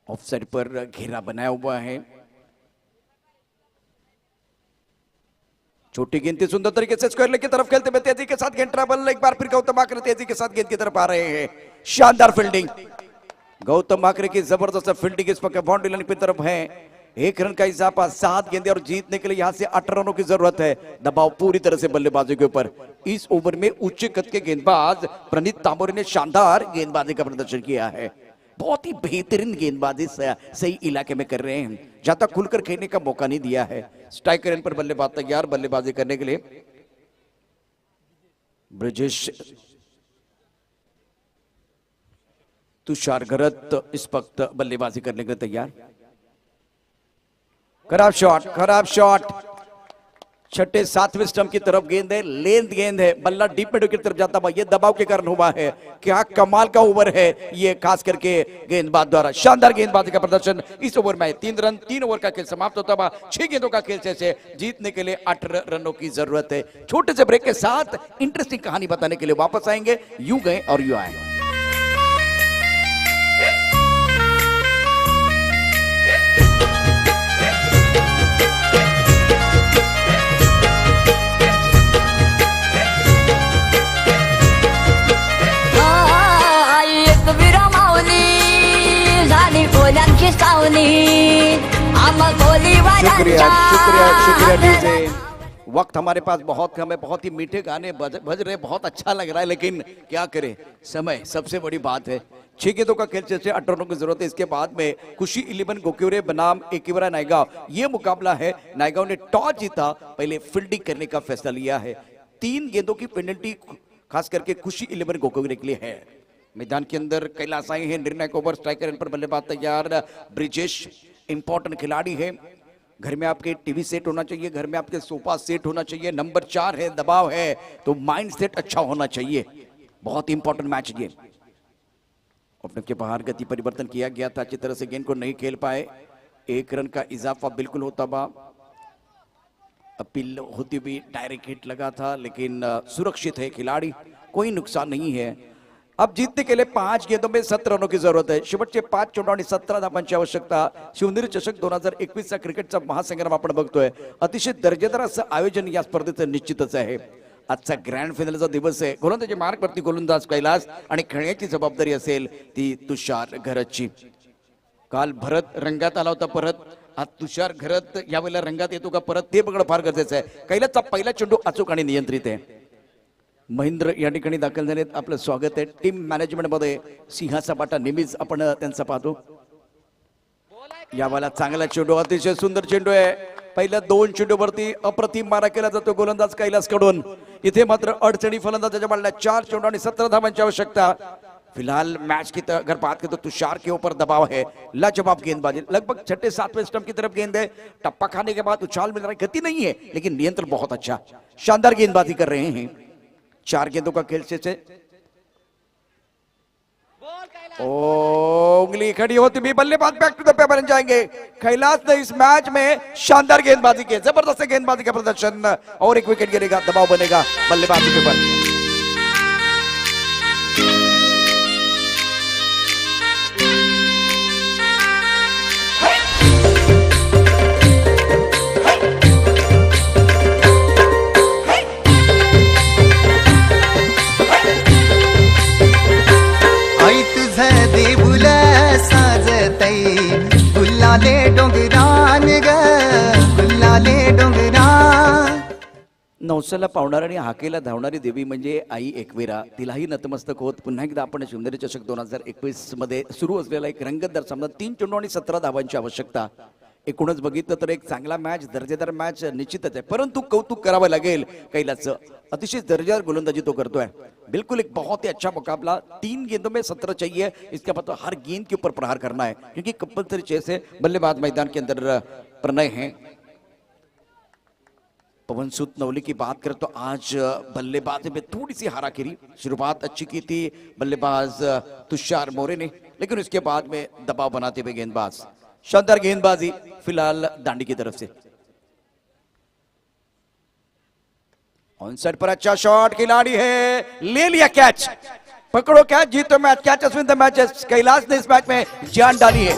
ऑफ साइड पर घेरा बनाया हुआ है. छोटी गेंद थी, सुंदर तरीके से स्क्वायर लेग की तरफ खेलते हुए तेजी के साथ गेंद ट्रैवल. एक बार फिर गौतम आकरे तेजी के साथ गेंद की तरफ आ रहे हैं. शानदार फील्डिंग. गौतम माकरे की जबरदस्त फील्डिंग इस वक्त बाउंड्री लाइन की तरफ है। 1 रन का इजाफा, 7 गेंदें और जीतने के लिए यहां से 8 रनों की जरूरत है। दबाव पूरी तरह से बल्लेबाजों के ऊपर। इस ओवर में उच्च कद के गेंदबाज प्रणीत तांबोरे ने शानदार गेंदबाजी का प्रदर्शन किया है। बहुत ही बेहतरीन गेंदबाजी सही इलाके में कर रहे हैं, ज्यादा खुलकर खेलने का मौका नहीं दिया है। स्ट्राइकर एंड पर बल्लेबाज तैयार बल्लेबाजी करने के लिए। ब्रिजेश तुषार घरत इस वक्त बल्लेबाजी करने के लिए तैयार। खराब शॉट, छठे 7वें स्टंप की तरफ गेंद है, लेंथ गेंद है, बल्ला डीप मिड की तरफ जाता हुआ, ये दबाव के कारण हुआ है। क्या कमाल का ओवर है ये, खास करके गेंदबाज द्वारा शानदार गेंदबाजी का प्रदर्शन। इस ओवर में 3 रन, 3 ओवर का खेल समाप्त होता हुआ 6 गेंदों का खेल से जीतने के लिए 8 रनों की जरूरत है। छोटे से ब्रेक के साथ इंटरेस्टिंग कहानी बताने के लिए वापस आएंगे। यूं गए और यूं आए। शुक्रिया डीजे। वक्त हमारे पास बहुत कम है, बहुत ही मीठे गाने बज रहे, बहुत अच्छा लग रहा है, लेकिन क्या करें, समय सबसे बड़ी बात है। 6 गेंदों का खेल से 8 रनों की जरूरत है। इसके बाद में खुशी 11 गोक्यूरे बनाम एकिवरा नायगांव, ये मुकाबला है। नायगांव ने टॉस जीता, पहले फील्डिंग करने का फैसला लिया है। 3 गेंदों की पेनल्टी खास करके खुशी 11 गोक्यूरे के लिए है। मैदान के अंदर कैलाश आए हैं, निर्णायक ओवर। स्ट्राइकर एंड पर बल्लेबाज तैयार ब्रिजेश, इंपॉर्टेंट खिलाड़ी है। घर में आपके टीवी सेट होना चाहिए, घर में आपके सोफा सेट होना चाहिए। नंबर 4 है, दबाव है, तो माइंड सेट अच्छा होना चाहिए। बहुत इंपॉर्टेंट मैच ये। ओपनर के बाहर गति परिवर्तन किया गया था, अच्छी तरह से गेंद को नहीं खेल पाए। 1 रन का इजाफा बिल्कुल होता बा। अपील होती भी डायरेक्ट हिट लगा था, लेकिन सुरक्षित है खिलाड़ी, कोई नुकसान नहीं है। अब जीतने के लिए 5 गेंदों में 7 रनों की जरूरत आहे. शेवटचे 5 चेंडू आणि 17 धावांची आवश्यकता. शिवनेरी चषक 2021 चा क्रिकेटचा महासंग्राम आपण बघतोय. अतिशय दर्जेदार असं आयोजन या स्पर्धेचं निश्चितच आहे. आजचा ग्रँड फायनलचा दिवस आहे. गोलंदाजी मार्गवरती गोलंदाज कैलास आणि खेळण्याची जबाबदारी असेल ती तुषार घरतची. काल भरत रंगात आला होता, परत आज तुषार घरत यावेळेला रंगात येतो का परत ते बघणं फार गरजेचं आहे. कैलासचा पहिला चेंडू अचूक आणि नियंत्रित आहे. महेंद्र या ठिकाणी दाखल झालेत. आपलं स्वागत आहे. टीम मॅनेजमेंट मध्ये सिंहाचा पाटा नेहमीच आपण त्यांचा पाहतो. यावेळेला चांगला चेंडू, अतिशय सुंदर चेंडू आहे. पहिल्या 2 चेंडूवरती अप्रतिम मारा केला जातो गोलंदाज कैलास कडून. इथे मात्र अडचणी फलंदाजाच्या बाजूला 4 चेंडू आणि 17 धावांची आवश्यकता. फिलहाल मैच की अगर बात करें तो तुषार के ऊपर दबाव है. लाजवाब गेंदबाजी, लगभग 6-7वें स्टंप की तरफ गेंद है. टप्पा खाने के बाद उछाल मिल रहा है, गति नहीं है लेकिन नियंत्रण बहुत अच्छा, शानदार गेंदबाजी कर रहे हैं. 4 गेंदों का खेल से उंगली खड़ी होती भी बल्लेबाज बैक टू द पेपर जाएंगे. कैलाश ने इस मैच में शानदार गेंदबाजी की, जबरदस्त गेंदबाजी का प्रदर्शन और एक विकेट गिरेगा. दबाव बनेगा बल्लेबाजी के ऊपर. गुल्लाले डोंगरान ग गुल्लाले डोंगरान. नवसाला पावणारी आणि हाकेला धावणारी देवी म्हणजे आई एकविरा. तिलाही नतमस्तक होत पुन्हा एकदा आपण शिवनेरी चषक 2021 मध्ये सुरू असलेला एक रंगतदार सामना. 3 चेंडू आणि 17 धावांची आवश्यकता. एकूणच बघितलं तर एक चांगला मॅच, दर्जेदार मॅच निश्चितच आहे. परंतु कौतुक करावं लागेल कैलासचं, अतिशय दर्जेदार गोलंदाजी तो करतोय. बिल्कुल एक बहुत ही अच्छा मुकाबला. 3 गेंदों में 17 चाहिए. इसका मतलब हर गेंद के ऊपर प्रहार करना है क्योंकि कंपल्सरी चेस है. बल्लेबाज मैदान के अंदर प्रणय है. पवन सूद नवली की बात करें तो आज बल्लेबाजी में थोड़ी सी हाराकिरी. शुरुआत अच्छी की थी बल्लेबाज तुषार मोरे ने, लेकिन उसके बाद में दबाव बनाते हुए गेंदबाज, शानदार गेंदबाजी फिलहाल दांडी की तरफ से. ऑन साइड पर अच्छा शॉट, खिलाड़ी है, ले लिया कैच. पकड़ो कैच, जीतो match. Catches win the matches. Kailash ने इस मैच में जान डाली है.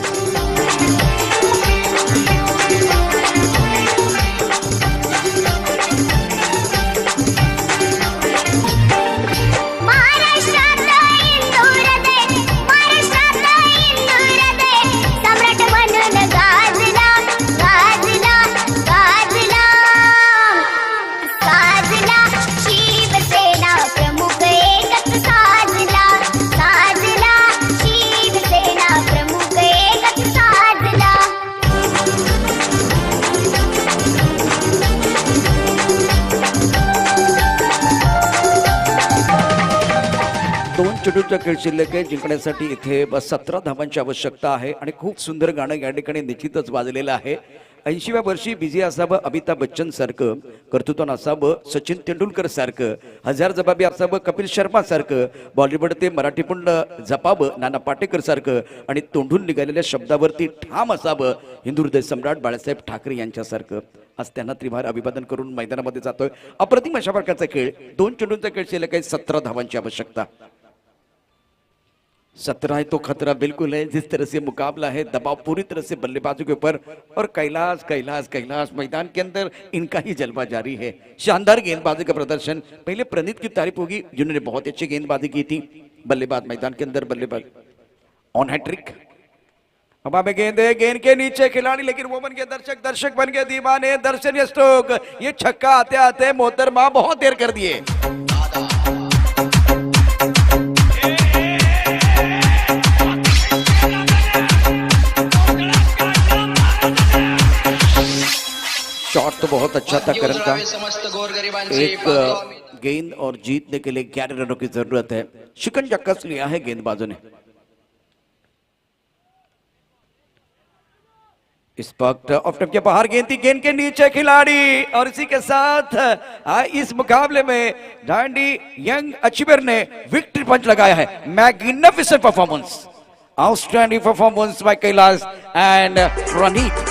2 चेंडूंचा खेळ शिल्लक आहे. जिंकण्यासाठी इथे 17 धावांची आवश्यकता आहे आणि खूप सुंदर गाणं या ठिकाणी निश्चितच वाजलेलं आहे. 80व्या वर्षी बिझी असावं अमिताभ बच्चन सारखं, कर्तृत्वान असावं सचिन तेंडुलकर सारखं, हजार जबाबी असावं कपिल शर्मा सारखं, बॉलिवूड ते मराठी पण जपावं नाना पाटेकर सारखं आणि तोंडून निघालेल्या शब्दावरती ठाम असावं हिंदू हृदय सम्राट बाळासाहेब ठाकरे यांच्यासारखं. आज त्यांना त्रिवार अभिवादन करून मैदानामध्ये जातोय. अप्रतिम अशा प्रकारचा खेळ. 2 चेंडूंचा खेळ शिल्लक आहे. 17 धावांची आवश्यकता. 17 है तो खतरा बिल्कुल है. जिस तरह से मुकाबला है, दबाव पूरी तरह से बल्लेबाजों के ऊपर और कैलाश कैलाश कैलाश मैदान के अंदर इनका ही जलवा जारी है. शानदार गेंदबाजी का प्रदर्शन. पहले प्रणीत की तारीफ होगी जिन्होंने बहुत अच्छी गेंदबाजी की थी. बल्लेबाज मैदान के अंदर बल्लेबाज ऑन हैट्रिक. अब हमें गेंद है, गेंद के नीचे खिलाड़ी लेकिन वो बन गए दर्शक, दर्शक बन गए दीवाने. दर्शनीय स्ट्रोक. ये छक्का आते आते मोहतरमा बहुत देर कर दिए. शॉट तो बहुत अच्छा था करण का. एक गेंद और जीतने के लिए 11 रनों की जरूरत है. शिकंजा कस लिया है गेंदबाजों ने. इस वक्त ऑफ टप के बाहर गेंद थी, गेंद के नीचे खिलाड़ी और इसी के साथ इस मुकाबले में डांडी यंग अचीवर ने विक्ट्री पंच लगाया है. Magnificent performance, outstanding performance by Kailash and Praneet.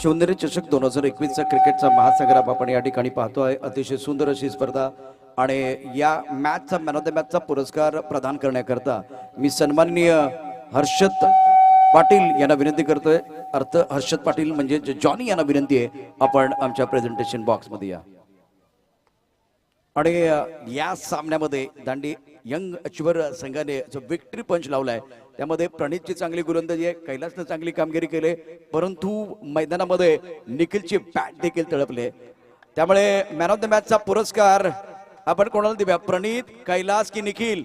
Shivneri चषक 2021चा क्रिकेटचा महासागर आपण या ठिकाणी पाहतोय. अतिशय सुंदर अशी स्पर्धा आणि या मॅचचा मॅन ऑफ द मॅचचा पुरस्कार प्रदान करण्याकरता मी सन्माननीय हर्षद पाटील यांना विनंती करतोय. अर्थ हर्षद पाटील म्हणजे जॉनी यांना विनंती आहे आपण आमच्या प्रेझेंटेशन बॉक्स मध्ये या. आणि या सामन्यामध्ये दांडी यंग अचीवर संघाने जो विक्ट्री पंच लावलाय त्यामध्ये प्रणीतची चांगली गोलंदाजी आहे, कैलासने चांगली कामगिरी केली, परंतु मैदानामध्ये निखिलची बॅट देखील तळपले. त्यामुळे मॅन ऑफ द मॅचचा पुरस्कार आपण कोणाला देऊया, प्रणीत, कैलास की निखिल?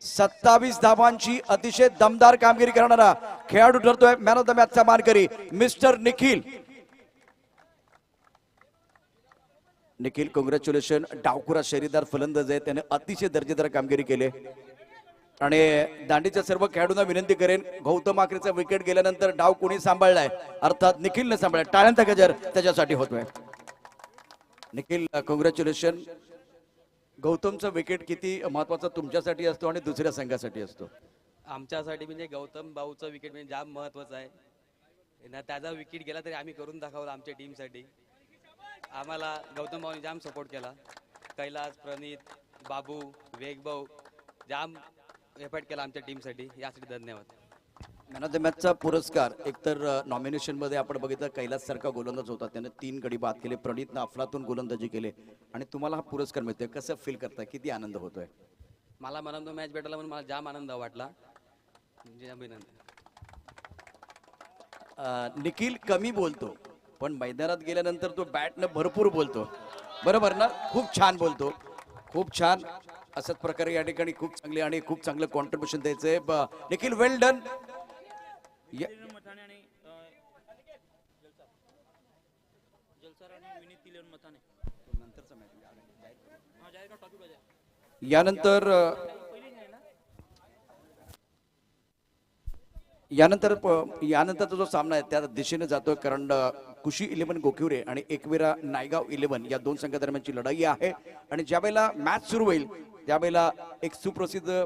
27 धावांची अतिशय दमदार कामगिरी करणारा खेळाडू ठरतोय मॅन ऑफ द मॅचचा मानकरी मिस्टर निखिल. निखिल कॉंग्रॅच्युलेशन. डावखुरा शैलीदार फलंदाज आहे, त्याने अतिशय दर्जेदार कामगिरी केली. आणि दांडीच्या सर्व खेळाडूंना विनंती करेन, गौतम आखरेचा विकेट गेल्यानंतर डाव कोणी सांभाळलाय, अर्थात निखिलने सांभाळलाय. टाळ्यांचा गजर त्याच्यासाठी होतोय. निखिल कॉंग्रॅच्युलेशन. गौतमचा विकेट किती महत्वाचा तुमच्यासाठी असतो आणि दुसऱ्या संघासाठी असतो? आमच्यासाठी म्हणजे गौतम भाऊचं विकेट म्हणजे जाम महत्वाचं आहे. त्याचा विकेट गेला तरी आम्ही करून दाखवलं आमच्या टीमसाठी. आम्हाला गौतम भाऊने जाम सपोर्ट केला. कैलास, प्रणीत, बाबू, वेगभाऊ जाम एफर्ट केला आमच्या टीमसाठी, यासाठी धन्यवाद. मॅन ऑफ द मॅचचा पुरस्कार एकतर नॉमिनेशन मध्ये आपण बघितलं कैलास सारखा गोलंदाज होता, त्याने 3 गडी बाद केले, प्रणीतनं अफलातून गोलंदाजी केले आणि तुम्हाला हा पुरस्कार मिळतोय. कसं फील करताय, किती आनंद होतोय? मला मॅन ऑफ द मॅच भेटला म्हणून मला जाम आनंद वाटला. म्हणजे अभिनंदन. निखिल कमी बोलतो पण मैदानात गेल्यानंतर तो बॅटनं भरपूर बोलतो, बरोबर ना? खूप छान बोलतो, खूप छान. अशाच प्रकारे या ठिकाणी खूप चांगले आणि खूप चांगलं कॉन्ट्रीब्युशन द्यायचंय निखिल. वेल डन. यानंतरचा जो सामना आहे त्या दिशेने जातोय, कारण कुशी 11 गोकिवरे आणि एकविरा नायगाव 11 या दोन संघादरम्यानची लढाई आहे. आणि ज्या वेळेला मॅच सुरू होईल त्यावेळेला एक सुप्रसिद्ध